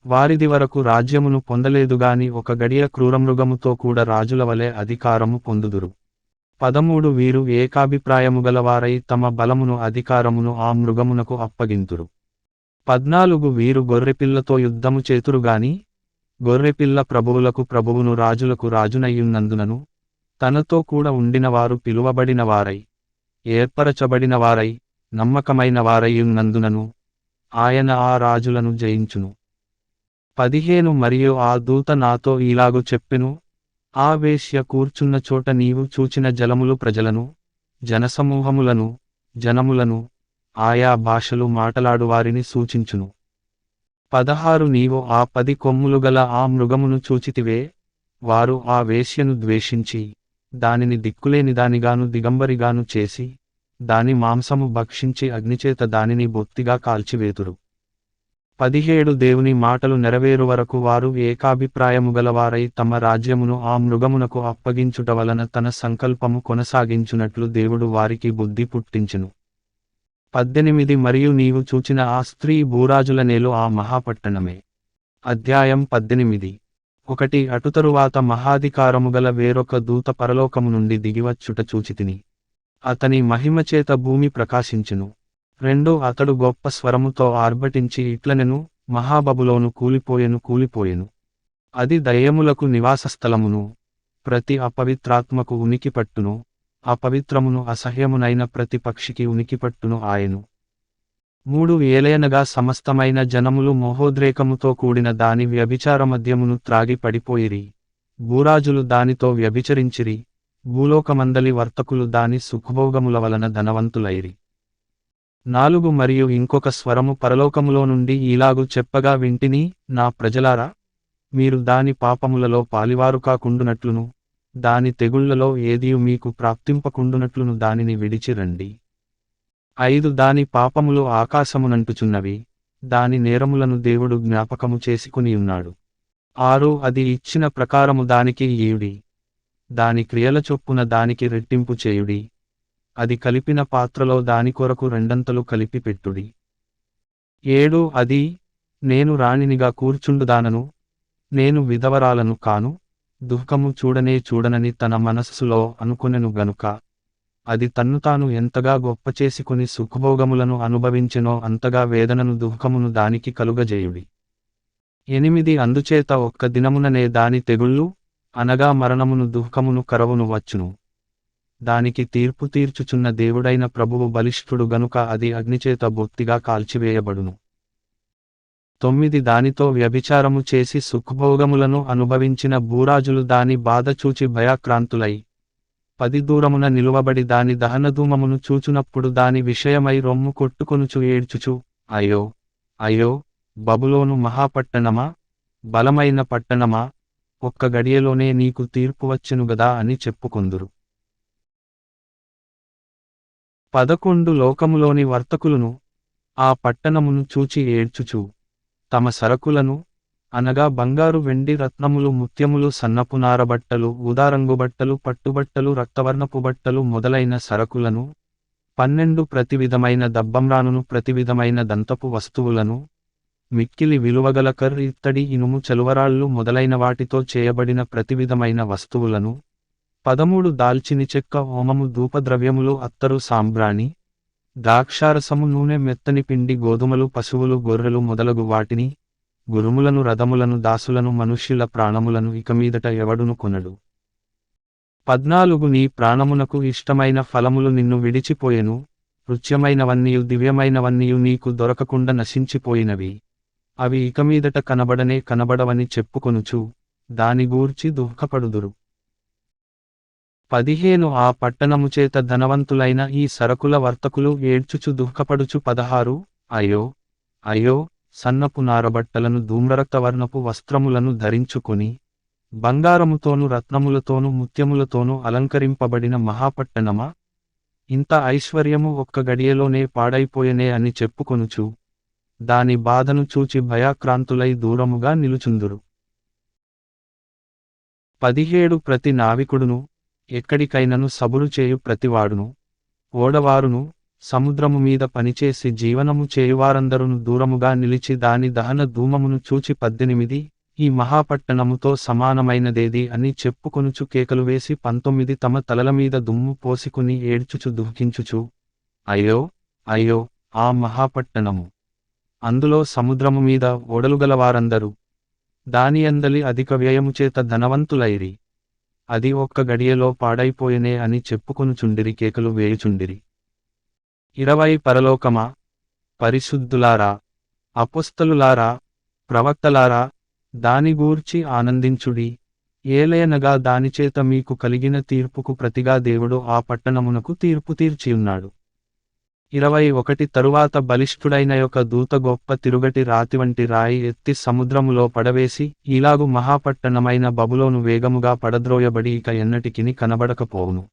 వారిది వరకు రాజ్యమును పొందలేదుగాని ఒక గడియ క్రూరమృగముతో కూడా రాజుల వలె అధికారము పొందుదురు. 13 వీరు ఏకాభిప్రాయముగలవారై తమ బలమును అధికారమును ఆ మృగమునకు అప్పగింతురు. 14 వీరు గొర్రెపిల్లతో యుద్ధము చేతురుగాని గొర్రెపిల్ల ప్రభువులకు ప్రభువును రాజులకు రాజునయ్యున్నందునను తనతో కూడా ఉండినవారు పిలువబడినవారై ఏర్పరచబడినవారై నమ్మకమైన వారయ్యున్నందునను ఆయన ఆ రాజులను జయించును. 15 మరియు ఆ దూత నాతో ఇలాగు చెప్పెను, ఆ వేశ్య కూర్చున్న చోట నీవు చూచిన జలములు ప్రజలను, జనసమూహములను, జనములను, ఆయా భాషలు మాటలాడువారిని సూచించును. 16 నీవు ఆ 10 కొమ్ములు గల ఆ మృగమును చూచితివే, వారు ఆ వేశ్యను ద్వేషించి దానిని దిక్కులేనిదానిగాను దిగంబరిగాను చేసి దాని మాంసము భక్షించి అగ్నిచేత దానిని బొత్తిగా కాల్చివేతురు. 17 దేవుని మాటలు నెరవేరు వరకు వారు ఏకాభిప్రాయముగలవారై తమ రాజ్యమును ఆ మృగమునకు అప్పగించుట వలన తన సంకల్పము కొనసాగించునట్లు దేవుడు వారికి బుద్ధి పుట్టించెను. 18 మరియు నీవు చూచిన ఆ స్త్రీ భూరాజుల నేలు ఆ మహాపట్టణమే. అధ్యాయం 18. 1 అటుతరువాత మహాధికారముగల వేరొక దూత పరలోకము నుండి దిగివచ్చుట చూచితిని. అతని మహిమచేత భూమి ప్రకాశించెను. 2 అతడు గొప్ప స్వరముతో ఆర్భటించి ఇట్లనెను, మహాబబులోను కూలిపోయెను. అది దయ్యములకు నివాసస్థలమును, ప్రతి అపవిత్రాత్మకు ఉనికిపట్టును, అపవిత్రమును అసహ్యమునైన ప్రతి పక్షికి ఉనికిపట్టును ఆయను. 3 ఏలయనగా సమస్తమైన జనములు మోహోద్రేకముతో కూడిన దాని వ్యభిచార మద్యమును త్రాగి పడిపోయిరి. భూరాజులు దానితో వ్యభిచరించిరి, భూలోకమందలి వర్తకులు దాని సుఖభోగముల వలన ధనవంతులైరి. 4 మరియు ఇంకొక స్వరము పరలోకములో నుండి ఇలాగు చెప్పగా వింటిని, నా ప్రజలారా, మీరు దాని పాపములలో పాలివారు కాకుండునట్లును దాని తెగుళ్లలో ఏదియు మీకు ప్రాప్తింపకుండునట్లును దానిని విడిచిరండి. 5 దాని పాపములు ఆకాశమునంటుచున్నవి, దాని నేరములను దేవుడు జ్ఞాపకము చేసుకునియున్నాడు. 6 అది ఇచ్చిన ప్రకారము దానికి ఇయ్యుడి, దాని క్రియల చొప్పున దానికి రెట్టింపు చేయుడి, అది కలిపిన పాత్రలో దాని కొరకు 2 కలిపి పెట్టుడి. 7 అది, నేను రాణినిగా కూర్చుండుదానను, నేను విధవరాలను కాను, దుఃఖము చూడనని తన మనస్సులో అనుకొనెను గనుక అది తన్ను తాను ఎంతగా గొప్ప చేసుకుని సుఖభోగములను అనుభవించెనో అంతగా వేదనను దుఃఖమును దానికి కలుగజేయుడి. 8 అందుచేత ఒక్క దినముననే దాని తెగుళ్ళు, అనగా మరణమును దుఃఖమును కరవును వచ్చును. దానికి తీర్పు తీర్చుచున్న దేవుడైన ప్రభువు బలిష్ఠుడు గనుక అది అగ్నిచేత బొత్తిగా కాల్చివేయబడును. 9 దానితో వ్యభిచారము చేసి సుఖభోగములను అనుభవించిన భూరాజులు దాని బాధ చూచి భయాక్రాంతులై 10 దూరమున నిలువబడి దాని దహనధూమమును చూచునప్పుడు దాని విషయమై రొమ్ము కొట్టుకొనుచు ఏడ్చుచు, అయ్యో బబులోను మహాపట్టణమా, బలమైన పట్టణమా, ఒక్క గడియలోనే నీకు తీర్పు వచ్చెను గదా అని చెప్పుకొందురు. 11 లోకములోని వర్తకులును ఆ పట్టణమును చూచి ఏడ్చుచు తమ సరకులను అనగా బంగారు వెండి రత్నములు ముత్యములు సన్నపు నారబట్టలు ఊదారంగు బట్టలు పట్టుబట్టలు రక్తవర్ణపు బట్టలు మొదలైన సరకులను 12 ప్రతివిధమైన దబ్బమ్రానును ప్రతివిధమైన దంతపు వస్తువులను మిక్కిలి విలువగల కర్ర ఇత్తడి ఇనుము చలువరాళ్ళు మొదలైన వాటితో చేయబడిన ప్రతివిధమైన వస్తువులను 13 దాల్చిని చెక్క హోమము ధూపద్రవ్యములు అత్తరు సాంబ్రాణి ద్రాక్షారసము నూనె మెత్తని పిండి గోధుమలు పశువులు గొర్రెలు మొదలగు వాటిని గురుములను రథములను దాసులను మనుష్యుల ప్రాణములను ఇకమీదట ఎవడును కొనడు. 14 నీ ప్రాణమునకు ఇష్టమైన ఫలములు నిన్ను విడిచిపోయెను, రుచ్యమైనవన్నీయు దివ్యమైనవన్నీయు నీకు దొరకకుండా నశించిపోయినవి, అవి ఇకమీదట కనబడనే కనబడవని చెప్పుకొనుచు దాని గూర్చి దుఃఖపడుదురు. 15 ఆ పట్టణము చేత ధనవంతులైన ఈ సరకుల వర్తకులు ఏడ్చుచు దుఃఖపడుచు 16 అయ్యో అయ్యో సన్నపు నారబట్టలను ధూమ్రరక్తవర్ణపు వస్త్రములను ధరించుకొని బంగారముతోను రత్నములతోను ముత్యములతోనూ అలంకరింపబడిన మహాపట్టణమా, ఇంత ఐశ్వర్యము ఒక్క గడియలోనే పాడైపోయెనే అని చెప్పుకొనుచు దాని బాధను చూచి భయాక్రాంతులై దూరముగా నిలుచుందురు. 17 ప్రతి నావికుడును ఎక్కడికైనను సబురు చేయు ప్రతివాడును ఓడవారును సముద్రము మీద పనిచేసి జీవనము చేయువారందరును దూరముగా నిలిచి దాని దహన ధూమమును చూచి 18 ఈ మహాపట్టణముతో సమానమైనదేది అని చెప్పుకొనుచు కేకలు వేసి 19 తమ తలల మీద దుమ్ము పోసికుని ఏడ్చుచు దుఃఖించుచు అయ్యో అయ్యో ఆ మహాపట్టణము, అందులో సముద్రము మీద ఓడలుగలవారందరూ దాని అందలి అధిక వ్యయముచేత ధనవంతులైరి, అది ఒక్క గడియలో పాడైపోయెనే అని చెప్పుకొనుచుండిరి కేకలు వేయుచుండిరి. 20 పరలోకమా, పరిశుద్ధులారా, అపోస్తలులారా, ప్రవక్తలారా, దాని గూర్చి ఆనందించుడి, ఏలయనగా దానిచేత మీకు కలిగిన తీర్పుకు ప్రతిగా దేవుడు ఆ పట్టణమునకు తీర్పు తీర్చియున్నాడు. 21 తరువాత బలిష్ఠుడైన యొక్క దూత గొప్ప తిరుగటి రాతివంటి రాయి ఎత్తి సముద్రములో పడవేసి ఇలాగు మహాపట్టణమైన బబులోను వేగముగా పడద్రోయబడి ఇక ఎన్నటికిని కనబడకపోవును.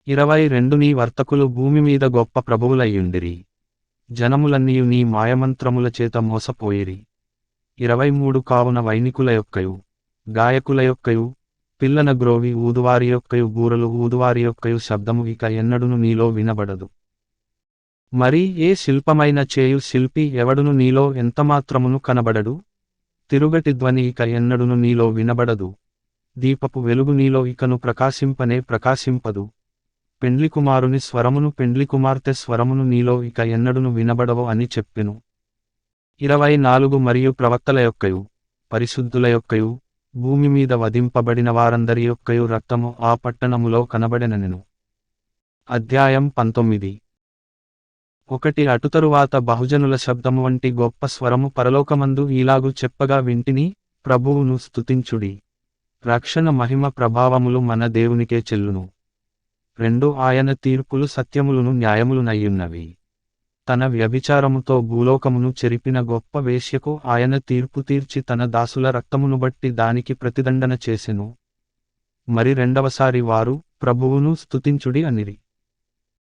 22 నీ వర్తకులు భూమి మీద గొప్ప ప్రభువులయ్యుండిరి, జనములన్నీయు నీ మాయమంత్రముల చేత మోసపోయిరి. 23 కావున వైనికుల యొక్కయు గాయకుల యొక్కయు పిల్లన గ్రోవి ఊదువారి యొక్కయు బూరలు ఊదువారి యొక్కయు శబ్దము ఇక ఎన్నడును నీలో వినబడదు. మరి ఏ శిల్పమైన చేయు శిల్పి ఎవడును నీలో ఎంతమాత్రమును కనబడడు, తిరుగటి ధ్వని ఇక ఎన్నడును నీలో వినబడదు, దీపపు వెలుగు నీలో ఇకను ప్రకాశింపనే ప్రకాశింపదు, పెండ్లికుమారుని స్వరమును పెండ్లికుమార్తె స్వరమును నీలో ఇక ఎన్నడును వినబడవు అని చెప్పెను. 24 మరియు ప్రవక్తల యొక్కయు పరిశుద్ధుల యొక్కయు భూమి మీద వధింపబడిన వారందరి యొక్కయు రక్తము ఆ పట్టణములో కనబడెనెను. అధ్యాయం 19. 1 అటుతరువాత బహుజనుల శబ్దము వంటి గొప్ప స్వరము పరలోకమందు ఈలాగు చెప్పగా వింటిని, ప్రభువును స్తుతించుడి, రక్షణ మహిమ ప్రభావములు మన దేవునికే చెల్లును. 2 ఆయన తీర్పులు సత్యములును న్యాయములునయ్యున్నవి. తన వ్యభిచారముతో భూలోకమును చెరిపిన గొప్ప వేశ్యకు ఆయన తీర్పు తీర్చి తన దాసుల రక్తమును బట్టి దానికి ప్రతిదండన చేసెను. మరి రెండవసారి వారు ప్రభువును స్తుతించుడి అనిరి.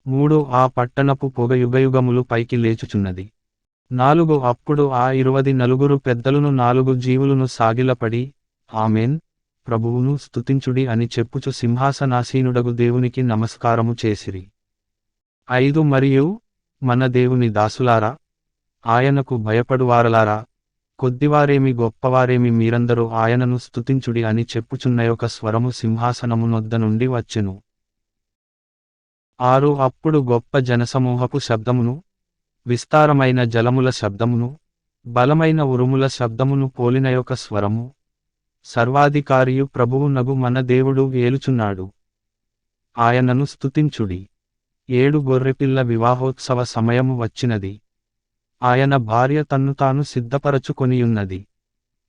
3 ఆ పట్టణపు పొగ యుగయుగములు పైకి లేచుచున్నది. 4 అప్పుడు ఆ 24 పెద్దలును 4 జీవులును సాగిలపడి ఆమేన్, ప్రభువును స్తుతించుడి అని చెప్పుచు సింహాసనాసీనుడగు దేవునికి నమస్కారము చేసిరి. 5 మరియు మన దేవుని దాసులారా, ఆయనకు భయపడువారలారా, కొద్దివారేమి గొప్పవారేమి మీరందరూ ఆయనను స్తుతించుడి అని చెప్పుచున్నయొక స్వరము సింహాసనమునొద్ద నుండి వచ్చెను. 6 అప్పుడు గొప్ప జనసమూహపు శబ్దమును, విస్తారమైన జలముల శబ్దమును, బలమైన ఉరుముల శబ్దమును పోలినయొక స్వరము, సర్వాధికారియు ప్రభువు నగు మన దేవుడు ఏలుచున్నాడు, ఆయనను స్తుతించుడి. 7 గొర్రెపిల్ల వివాహోత్సవ సమయము వచ్చినది, ఆయన భార్య తన్ను తాను సిద్ధపరచుకొనియున్నది,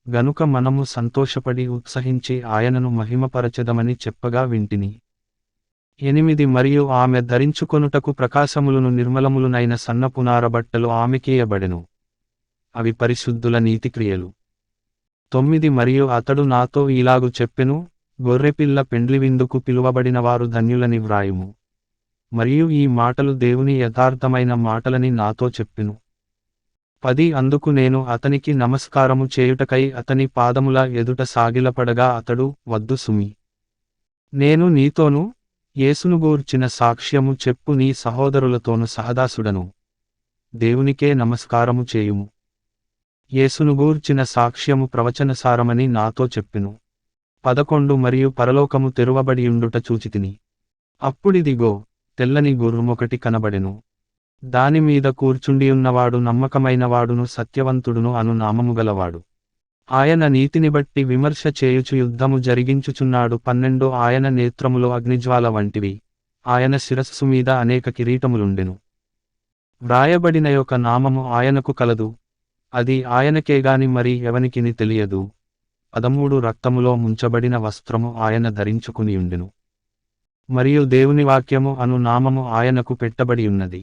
గనుక మనము సంతోషపడి ఉత్సహించి ఆయనను మహిమపరచెదమని చెప్పగా వింటిని. 8 మరియు ఆమె ధరించుకొనుటకు ప్రకాశములును నిర్మలములునైన సన్నపు నారబట్టలు ఆమెకియబడెను, అవి పరిశుద్ధుల నీతిక్రియలు. 9 మరియు అతడు నాతో ఇలాగు చెప్పెను, గొర్రెపిల్ల పెండ్లివిందుకు పిలువబడినవారు ధన్యులని వ్రాయుము. మరియు ఈ మాటలు దేవుని యథార్థమైన మాటలని నాతో చెప్పెను. 10 అందుకు నేను అతనికి నమస్కారము చేయుటకై అతని పాదముల ఎదుట సాగిలపడగా అతడు, వద్దు సుమి. నేను నీతోనూ యేసును గూర్చిన సాక్ష్యము చెప్పు నీ సహోదరులతోను సహదాసుడను. దేవునికే నమస్కారము చేయుము. యేసును గూర్చిన సాక్ష్యము ప్రవచనసారమని నాతో చెప్పెను. 11 మరియు పరలోకము తెరువబడియుండుట చూచితిని. అప్పుడిదిగో, తెల్లని గుర్రమొకటి కనబడెను. దానిమీద కూర్చుండియున్నవాడు నమ్మకమైనవాడును సత్యవంతుడును అను నామముగలవాడు. ఆయన నీతిని బట్టి విమర్శ చేయుచు యుద్ధము జరిగించుచున్నాడు. 12 ఆయన నేత్రములో అగ్నిజ్వాల వంటివి. ఆయన శిరస్సు మీద అనేక కిరీటములుండెను. వ్రాయబడిన యొక్క నామము ఆయనకు కలదు, అది ఆయనకేగాని మరి ఎవనికిని తెలియదు. 13 రక్తములో ముంచబడిన వస్త్రము ఆయన ధరించుకునియుండెను. మరియు దేవుని వాక్యము అను నామము ఆయనకు పెట్టబడియున్నది.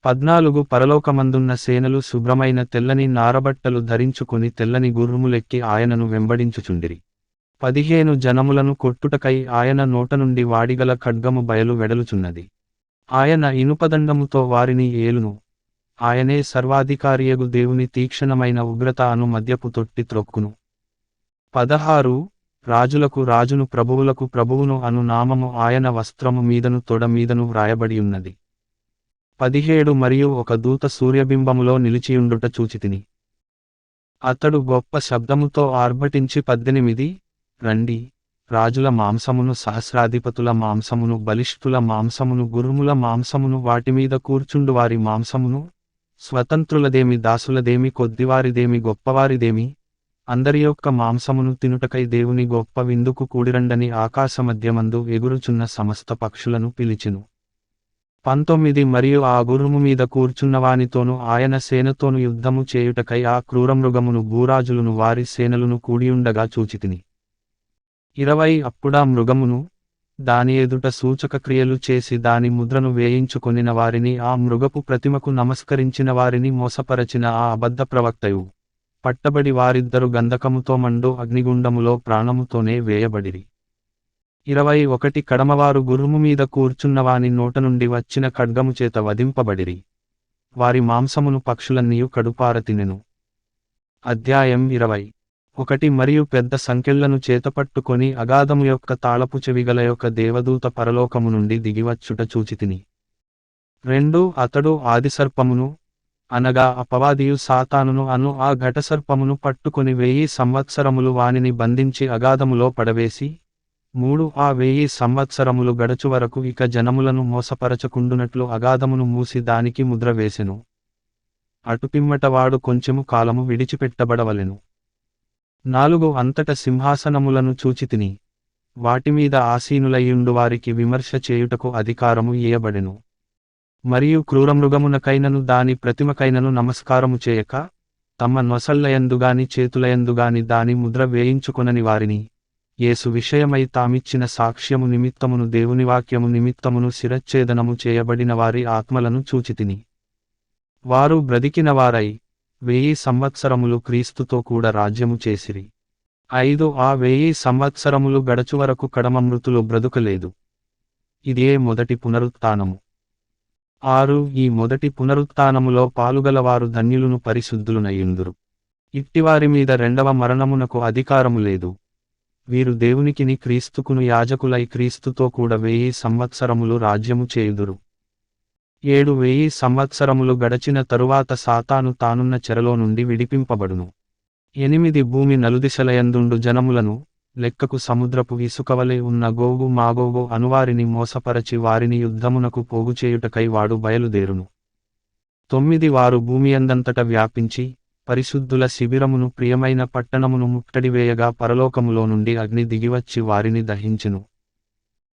14 పరలోకమందున్న సేనలు శుభ్రమైన తెల్లని నారబట్టలు ధరించుకుని తెల్లని గుర్రములెక్కి ఆయనను వెంబడించుచుండిరి. 15 జనములను కొట్టుటకై ఆయన నోట నుండి వాడిగల ఖడ్గము బయలు వెడలుచున్నది. ఆయన ఇనుపదండముతో వారిని ఏలును. ఆయనే సర్వాధికారియగు దేవుని తీక్షణమైన ఉగ్రత అను మద్యపు తొట్టి త్రొక్కును. 16 రాజులకు రాజును ప్రభువులకు ప్రభువును అను నామము ఆయన వస్త్రము మీదను తొడ మీదను వ్రాయబడియున్నది. 17 మరియు ఒక దూత సూర్యబింబములో నిలిచియుండుట చూచితిని. అతడు గొప్ప శబ్దముతో ఆర్భటించి 18 రండి, రాజుల మాంసమును సహస్రాధిపతుల మాంసమును బలిష్ఠుల మాంసమును గుర్రముల మాంసమును వాటిమీద కూర్చుండువారి మాంసమును, స్వతంత్రులదేమి దాసులదేమి కొద్దివారిదేమి గొప్పవారిదేమి, అందరి యొక్క మాంసమును తినుటకై దేవుని గొప్ప విందుకు కూడిరండని ఆకాశమధ్యమందు ఎగురుచున్న సమస్త పక్షులను పిలిచెను. 19 మరియు ఆ గుర్రము మీద కూర్చున్నవానితోను ఆయన సేనతోను యుద్ధము చేయుటకై ఆ క్రూరమృగమును భూరాజులను వారి సేనలను కూడియుండగా చూచితిని. 20 అప్పుడా మృగమును, దాని ఎదుట సూచక క్రియలు చేసి దాని ముద్రను వేయించుకొనిన వారిని ఆ మృగపు ప్రతిమకు నమస్కరించిన వారిని మోసపరచిన ఆ అబద్ధ ప్రవక్తయు, పట్టబడి వారిద్దరు గంధకముతో మండు అగ్నిగుండములో ప్రాణముతోనే వేయబడిరి. 21 కడమవారు గుర్రము మీద కూర్చున్నవాని నోట నుండి వచ్చిన ఖడ్గము చేత వధింపబడిరి. వారి మాంసమును పక్షులన్నీయు కడుపారతినెను. అధ్యాయం 21 మరియు పెద్ద సంకెళ్లను చేతపట్టుకొని అగాధము యొక్క తాళపు చెవిగల యొక్క దేవదూత పరలోకము నుండి దిగివచ్చుట చూచితిని. 2 అతడు ఆదిసర్పమును, అనగా అపవాదియు సాతానును అను ఆ ఘటసర్పమును పట్టుకొని 1000 సంవత్సరములు వానిని బంధించి అగాధములో పడవేసి, 3 ఆ 1000 సంవత్సరములు గడచు వరకు ఇక జనములను మోసపరచకుండునట్లు అగాధమును మూసి దానికి ముద్ర వేసెను. అటుపిమ్మట వాడు కొంచెము కాలము విడిచిపెట్టబడవలెను. 4 అంతట సింహాసనములను చూచితిని. వాటిమీద ఆసీనులయ్యుండు వారికి విమర్శ చేయుటకు అధికారము ఇయ్యబడెను. మరియు క్రూరమృగమునకైనను దాని ప్రతిమకైనను నమస్కారము చేయక, తమ నొసళ్లయందుగాని చేతులయందుగాని దాని ముద్ర వేయించుకొనని వారిని, యేసు విషయమై తామిచ్చిన సాక్ష్యము నిమిత్తమును దేవుని వాక్యము నిమిత్తమును శిరచ్ఛేదనము చేయబడిన వారి ఆత్మలను చూచితిని. వారు బ్రతికినవారై 1000 సంవత్సరములు క్రీస్తుతో కూడా రాజ్యము చేసిరి. 5 ఆ 1000 సంవత్సరములు గడచువరకు కడమ మృతులు బ్రతుకలేదు. ఇదే మొదటి పునరుత్థానము. 6 ఈ మొదటి పునరుత్థానములో పాలుగలవారు ధన్యులును పరిశుద్ధులునయ్యుందురు. ఇట్టివారి మీద రెండవ మరణమునకు అధికారము లేదు. వీరు దేవునికిని క్రీస్తుకును యాజకులై క్రీస్తుతో కూడా 1000 సంవత్సరములు రాజ్యము చేయుదురు. 7,000 సంవత్సరములు గడచిన తరువాత సాతాను తానున్న చెరలో నుండి విడిపింపబడును. 8 భూమి నలుదిశలయందుండు జనములను, లెక్కకు సముద్రపు ఇసుకవలె ఉన్న గోగు మాగోగు అనువారిని మోసపరచి వారిని యుద్ధమునకు పోగుచేయుటకై వాడు బయలుదేరును. 9 వారు భూమియందంతట వ్యాపించి, పరిశుద్ధుల శిబిరమును ప్రియమైన పట్టణమును ముట్టడివేయగా పరలోకములో నుండి అగ్ని దిగివచ్చి వారిని దహించెను.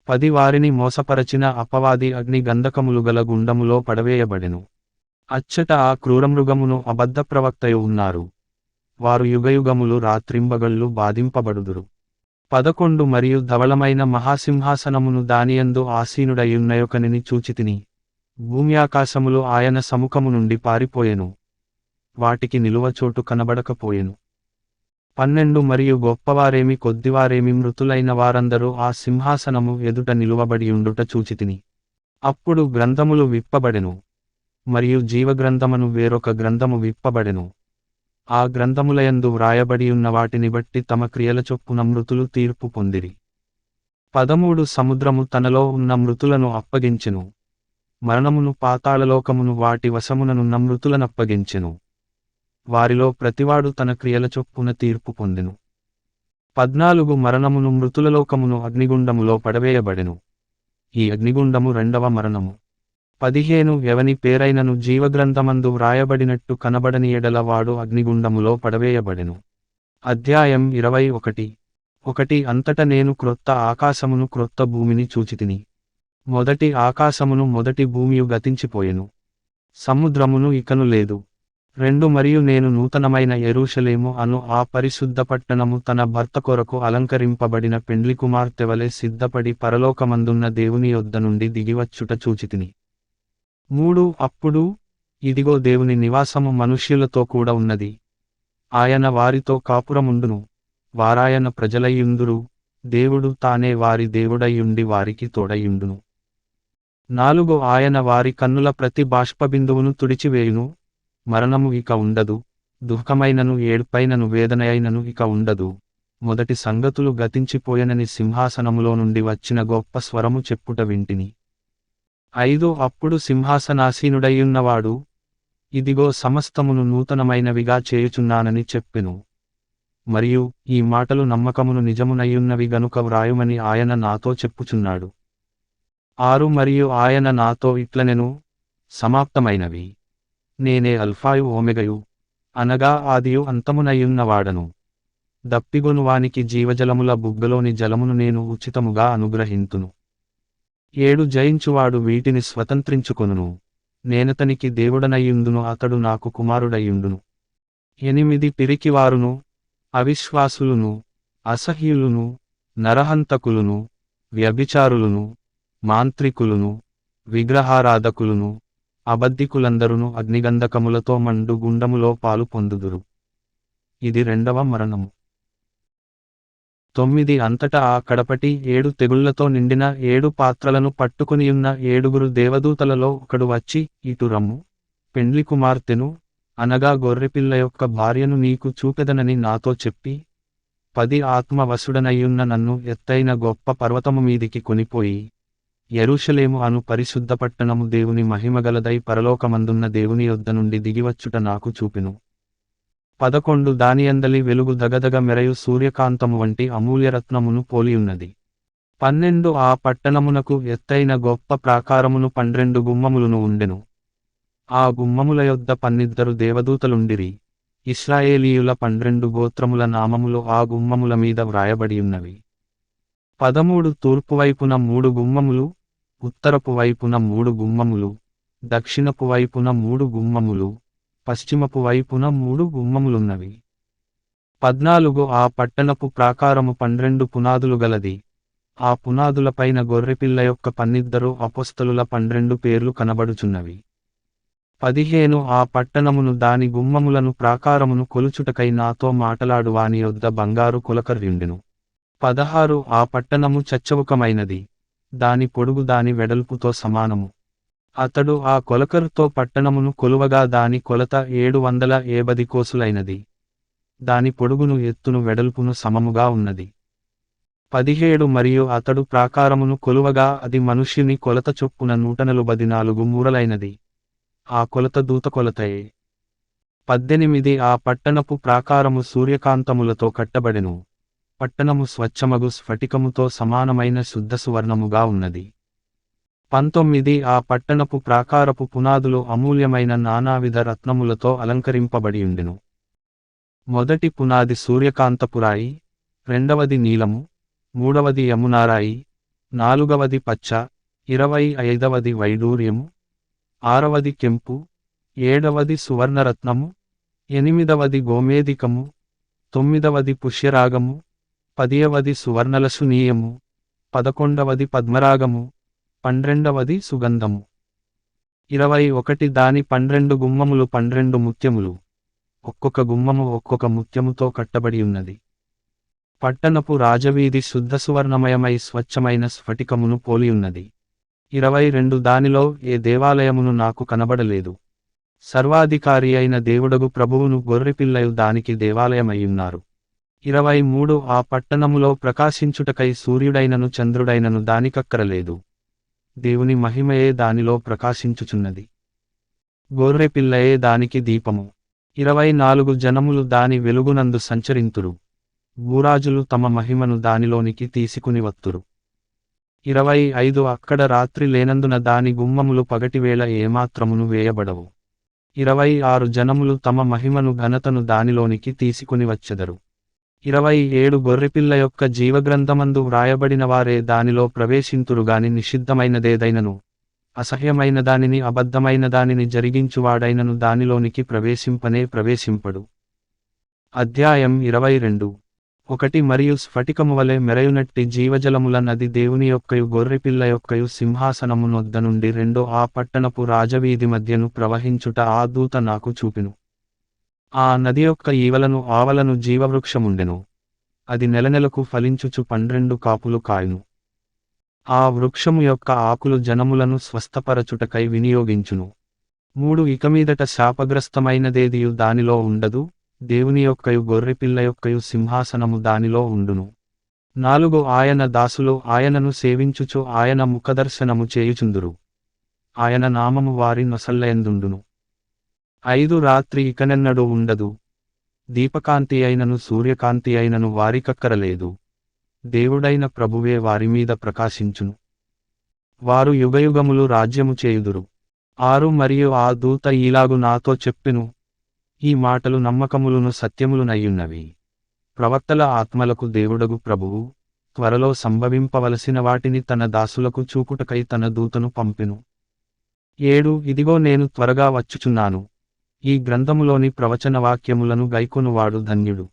10 వారిని మోసపరచిన అపవాది అగ్ని గంధకములు గల గుండములో పడవేయబడెను. అచ్చట ఆ క్రూరమృగమును అబద్ధ ప్రవక్తయు ఉన్నారు. వారు యుగయుగములు రాత్రింబగళ్ళు బాధింపబడుదురు. 11 మరియు ధవళమైన మహాసింహాసనమును దానియందు ఆసీనుడయున్నయొకనిని చూచితిని. భూమ్యాకాశములు ఆయన సముఖము నుండి పారిపోయెను. వాటికి నిలువచోటు కనబడకపోయెను. 12 మరియు గొప్పవారేమి కొద్దివారేమి మృతులైన వారందరూ ఆ సింహాసనము ఎదుట నిలువబడియుండుట చూచితిని. అప్పుడు గ్రంథములు విప్పబడెను, మరియు జీవగ్రంథమను వేరొక గ్రంథము విప్పబడెను. ఆ గ్రంథములయందు వ్రాయబడియున్న వాటిని బట్టి తమ క్రియల చొప్పున మృతులు తీర్పు పొందిరి. 13 సముద్రము తనలో ఉన్న మృతులను అప్పగించెను, మరణమును పాతాళలోకమును వాటి వశముననున్న మృతులనప్పగించెను. వారిలో ప్రతివాడు తన క్రియల చొప్పున తీర్పు పొందెను. 14 మరణమును మృతులలోకమును అగ్నిగుండములో పడవేయబడెను. ఈ అగ్నిగుండము రెండవ మరణము. 15 ఎవని పేరైనను జీవగ్రంథమందు వ్రాయబడినట్టు కనబడని ఎడల వాడు అగ్నిగుండములో పడవేయబడెను. అధ్యాయం 21. అంతట నేను క్రొత్త ఆకాశమును క్రొత్త భూమిని చూచితిని. మొదటి ఆకాశమును మొదటి భూమియు గతించిపోయెను, సముద్రమును ఇకను లేదు. 2 మరియు నేను నూతనమైన యెరూషలేము అను ఆ పరిశుద్ధ పట్టణము తన భర్త కొరకు అలంకరింపబడిన పెండ్లి కుమార్తెవలె సిద్ధపడి పరలోకమందున్న దేవుని యొద్ద నుండి దిగివచ్చుట చూచితిని. 3 అప్పుడు ఇదిగో దేవుని నివాసము మనుష్యులతో కూడా ఉన్నది. ఆయన వారితో కాపురముండును, వారాయన ప్రజలయ్యుందురు, దేవుడు తానే వారి దేవుడయ్యుండి వారికి తోడయ్యుండును. 4 ఆయన వారి కన్నుల ప్రతి బాష్పబిందువును తుడిచివేయును, మరణము ఇక ఉండదు, దుఃఖమైనను ఏడ్పైనను వేదనయైనను ఇక ఉండదు. మొదటి సంగతులు గతించిపోయెనని సింహాసనములో నుండి వచ్చిన గొప్ప స్వరము చెప్పుట వింటిని. 5 అప్పుడు సింహాసనాసీనుడయ్యున్నవాడు, ఇదిగో సమస్తమును నూతనమైనవిగా చేయుచున్నానని చెప్పెను. మరియు ఈ మాటలు నమ్మకమును నిజమునయ్యున్నవి గనుక వ్రాయుమని ఆయన నాతో చెప్పుచున్నాడు. 6 మరియు ఆయన నాతో ఇట్లనెను, సమాప్తమైనవి. నేనే అల్ఫాయు ఓమెగయు, అనగా ఆదియు అంతమునయ్యున్నవాడను. దప్పిగొనువానికి జీవజలముల బుగ్గలోని జలమును నేను ఉచితముగా అనుగ్రహింతును. 7 జయించువాడు వీటిని స్వతంత్రించుకొనును, నేనతనికి దేవుడనయ్యుందును, అతడు నాకు కుమారుడయ్యుండును. 8 పిరికివారును, అవిశ్వాసులును, అసహ్యులును, నరహంతకులును, వ్యభిచారులును, మాంత్రికులును, విగ్రహారాధకులును, అబద్ధికులందరును అగ్నిగంధకములతో మండు గుండములో పాలు పొందుదురు. ఇది రెండవ మరణము. 9 అంతటా ఆ కడపటి 7 తెగుళ్లతో నిండిన 7 పాత్రలను పట్టుకునియున్న 7 దేవదూతలలో ఒకడు వచ్చి, ఇటు రమ్ము, పెండ్లి కుమార్తెను, అనగా గొర్రెపిల్ల యొక్క భార్యను నీకు చూపెదనని నాతో చెప్పి, 10 ఆత్మవశుడనయ్యున్న నన్ను ఎత్తైన గొప్ప పర్వతము మీదికి కొనిపోయి, యెరూషలేము అను పరిశుద్ధ పట్టణము దేవుని మహిమగలదై పరలోకమందున్న దేవుని యొద్ద నుండి దిగివచ్చుట నాకు చూపెను. 11 దానియందలి వెలుగు దగదగ మెరయు సూర్యకాంతము వంటి అమూల్యరత్నమును పోలియున్నది. 12 ఆ పట్టణమునకు ఎత్తైన గొప్ప ప్రాకారమును 12 గుమ్మములును ఉండెను. ఆ గుమ్మముల యొద్ద 12 దేవదూతలుండిరి. ఇశ్రాయేలీయుల 12 గోత్రముల నామములు ఆ గుమ్మముల మీద వ్రాయబడియున్నవి. 13 తూర్పువైపున 3 గుమ్మములు, ఉత్తరపు వైపున 3 గుమ్మములు, దక్షిణపు వైపున 3 గుమ్మములు, పశ్చిమపు వైపున 3 గుమ్మములున్నవి. 14 ఆ పట్టణపు ప్రాకారము 12 పునాదులు గలది. ఆ పునాదులపైన గొర్రెపిల్ల యొక్క 12 అపోస్తలుల 12 పేర్లు కనబడుచున్నవి. 15 ఆ పట్టణమును దాని గుమ్మములను ప్రాకారమును కొలుచుటకై నాతో మాటలాడు వాని యొద్ద బంగారు కులకర్యుండెను. 16 ఆ పట్టణము చచ్చవుకమైనది, దాని పొడుగు దాని వెడల్పుతో సమానము. అతడు ఆ కొలకరుతో పట్టణమును కొలువగా దాని కొలత 780 కోసులైనది, దాని పొడుగును ఎత్తును వెడల్పును సమముగా ఉన్నది. 17 మరియు అతడు ప్రాకారమును కొలువగా అది మనుష్యుని కొలత చొప్పున 144 మూరలైనది, ఆ కొలత దూత కొలతయే. 18 ఆ పట్టణపు ప్రాకారము సూర్యకాంతములతో కట్టబడెను, పట్టణము స్వచ్ఛమగు స్ఫటికముతో సమానమైన శుద్ధ సువర్ణముగా ఉన్నది. 19 ఆ పట్టణపు ప్రాకారపు పునాదులు అమూల్యమైన నానావిధ రత్నములతో అలంకరింపబడియుండెను. మొదటి పునాది సూర్యకాంతపురాయి, రెండవది నీలము, మూడవది యమునారాయి, నాలుగవది పచ్చ, 25వది వైడూర్యము, 6వది కెంపు, 7వది సువర్ణరత్నము, 8వది గోమేదికము, 9వది పుష్యరాగము, 10వది సువర్ణలసునీయము, 11వది పద్మరాగము, 12వది సుగంధము. 21 దాని 12 గుమ్మములు 12 ముత్యములు, ఒక్కొక్క గుమ్మము ఒక్కొక్క ముత్యముతో కట్టబడి ఉన్నది. పట్టణపు రాజవీధి శుద్ధ సువర్ణమయమై స్వచ్ఛమైన స్ఫటికమును పోలియున్నది. 22 దానిలో ఏ దేవాలయమును నాకు కనబడలేదు. సర్వాధికారి అయిన దేవుడగు ప్రభువును గొర్రెపిల్లయు దానికి దేవాలయమయ్యున్నారు. 23 ఆ పట్టణములో ప్రకాశించుటకై సూర్యుడైనను చంద్రుడైనను దానికక్కరలేదు. దేవుని మహిమయే దానిలో ప్రకాశించుచున్నది. గొర్రెపిల్లయే దానికి దీపము. 24 జనములు దాని వెలుగునందు సంచరింతురు. భూరాజులు తమ మహిమను దానిలోనికి తీసుకుని వత్తురు. 25 అక్కడ రాత్రి లేనందున దాని గుమ్మములు పగటివేళ ఏమాత్రమును వేయబడవు. 26 జనములు తమ మహిమను ఘనతను దానిలోనికి తీసుకుని వచ్చెదరు. 27 గొర్రెపిల్ల యొక్క జీవగ్రంథమందు వ్రాయబడిన వారే దానిలో ప్రవేశింతురుగాని నిషిద్ధమైనదేదైనను, అసహ్యమైన దానిని అబద్ధమైన దానిని జరిగించువాడైనను దానిలోనికి ప్రవేశింపనే ప్రవేశింపడు. అధ్యాయం 22 ఒకటి మరియు స్ఫటికము వలె మెరయునట్టి జీవజలముల నది దేవుని యొక్కయు గొర్రెపిల్ల యొక్కయు సింహాసనము నొద్ద నుండి రెండో ఆ పట్టణపు రాజవీధి మధ్యను ప్రవహించుట ఆ దూత నాకు చూపెను. ఆ నది యొక్క ఈవలను ఆవలను జీవవృక్షముండెను. అది నెలనెలకు ఫలించుచు 12 కాపులు కాయును. ఆ వృక్షము యొక్క ఆకులు జనములను స్వస్థపరచుటకై వినియోగించును. 3 ఇకమీదట శాపగ్రస్తమైనదేదియు దానిలో ఉండదు. దేవుని యొక్కయు గొర్రెపిల్ల యొక్కయు సింహాసనము దానిలో ఉండును. 4 ఆయన దాసులు ఆయనను సేవించుచు ఆయన ముఖదర్శనము చేయుచుందురు. ఆయన నామము వారి నొసల్లయందుండును. 5 రాత్రి ఇకనెన్నడూ ఉండదు. దీపకాంతి అయినను సూర్యకాంతి అయినను వారికక్కరలేదు. దేవుడైన ప్రభువే వారిమీద ప్రకాశించును. వారు యుగయుగములు రాజ్యము చేయుదురు. 6 మరియు ఆ దూత ఈలాగు నాతో చెప్పెను, ఈ మాటలు నమ్మకములును సత్యములునయ్యున్నవి. ప్రవక్తల ఆత్మలకు దేవుడగు ప్రభువు త్వరలో సంభవింపవలసిన వాటిని తన దాసులకు చూపుటకై తన దూతను పంపెను. 7 ఇదిగో నేను త్వరగా వచ్చుచున్నాను. ఈ గ్రంథములోని ప్రవచన వాక్యములను గైకొనువాడు ధన్యుడు.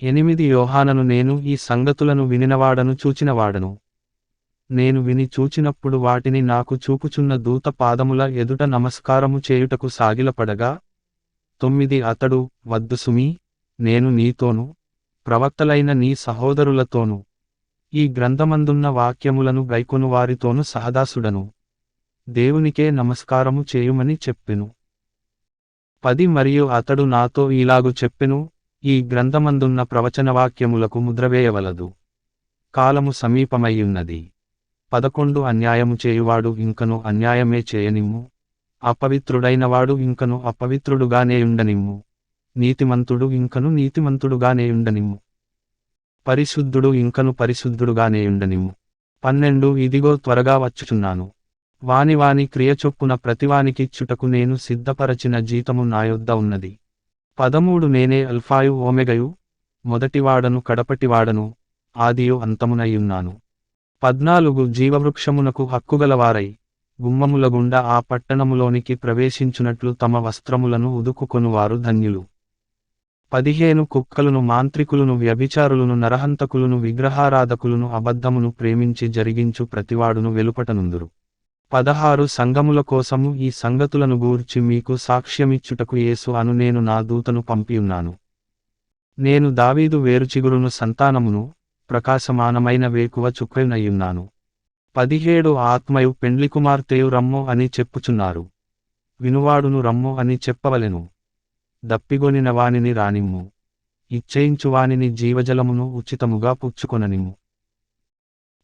8 యోహానను నేను ఈ సంగతులను వినినవాడను చూచినవాడను. నేను విని చూచినప్పుడు వాటిని నాకు చూపుచున్న దూత పాదముల ఎదుట నమస్కారము చేయుటకు సాగిలపడగా 9 అతడు, వద్దు సుమీ, నేను నీతోను ప్రవక్తలైన నీ సహోదరులతోను ఈ గ్రంథమందున్న వాక్యములను గైకొను వారితోను సహదాసుడను. దేవునికే నమస్కారము చేయుమని చెప్పెను. 10 మరియు అతడు నాతో ఈలాగు చెప్పెను, ఈ గ్రంథమందున్న ప్రవచనవాక్యములకు ముద్రవేయవలదు. కాలము సమీపమయ్యున్నది. 11 అన్యాయము చేయువాడు ఇంకను అన్యాయమే చేయనిమ్ము. అపవిత్రుడైనవాడు ఇంకను అపవిత్రుడుగానేయుండనిమ్ము. నీతిమంతుడు ఇంకను నీతిమంతుడుగానేయుండనిమ్ము. పరిశుద్ధుడు ఇంకను పరిశుద్ధుడుగానేయుండనిమ్ము. 12 ఇదిగో త్వరగా వచ్చుచున్నాను. వాని క్రియ చొప్పున ప్రతివానికిచ్చుటకు నేను సిద్ధపరచిన జీతము నా యొద్ద ఉన్నది. 13 నేనే అల్ఫాయు ఓమెగయు, మొదటివాడను కడపటివాడను, ఆదియు అంతమునయ్యున్నాను. 14 జీవవృక్షమునకు హక్కుగలవారై గుమ్మముల గుండా ఆ పట్టణములోనికి ప్రవేశించునట్లు తమ వస్త్రములను ఉదుకుకొనువారు ధన్యులు. 15 కుక్కలును మాంత్రికులును వ్యభిచారులును నరహంతకులును విగ్రహారాధకులును అబద్ధమును ప్రేమించి జరిగించు ప్రతివాడును వెలుపటనుందురు. 16 సంఘముల కోసము ఈ సంగతులను గూర్చి మీకు సాక్ష్యమిచ్చుటకు యేసు అను నేను నా దూతను పంపియున్నాను. నేను దావీదు వేరుచిగురును సంతానమును ప్రకాశమానమైన వేకువ చుక్కయునయ్యున్నాను. 17 ఆత్మయు పెండ్లికుమార్తెయు రమ్ము అని చెప్పుచున్నారు. వినువాడును రమ్ము అని చెప్పవలెను. దప్పిగొనిన వానిని రానిమ్ము. ఇచ్చేయించువానిని జీవజలమును ఉచితముగా పుచ్చుకొననిమ్ము.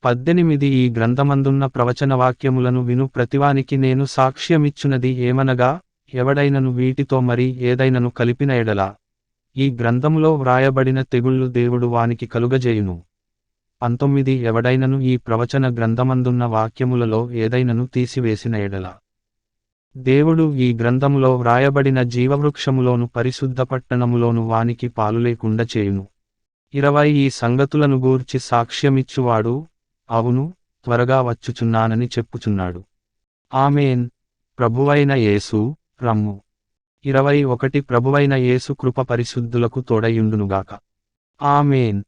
18 ఈ గ్రంథమందున్న ప్రవచన వాక్యములను విను ప్రతివానికి నేను సాక్ష్యమిచ్చునది ఏమనగా, ఎవడైనను వీటితో మరి ఏదైనను కలిపిన ఎడల ఈ గ్రంథములో వ్రాయబడిన తెగుళ్ళు దేవుడు వానికి కలుగజేయును. 19 ఎవడైనను ఈ ప్రవచన గ్రంథమందున్న వాక్యములలో ఏదైనను తీసివేసిన ఎడల దేవుడు ఈ గ్రంథములో వ్రాయబడిన జీవవృక్షములోను పరిశుద్ధ పట్టణములోను వానికి పాలు లేకుండా చేయును. 20 ఈ సంగతులను గూర్చి సాక్ష్యమిచ్చువాడు, అవును, త్వరగా వచ్చుచున్నానని చెప్పుచున్నాడు. ఆమేన్. ప్రభువైన యేసు, రమ్ము. 21 ప్రభువైన యేసు కృప పరిశుద్ధులకు తోడయుండునుగాక. ఆమేన్.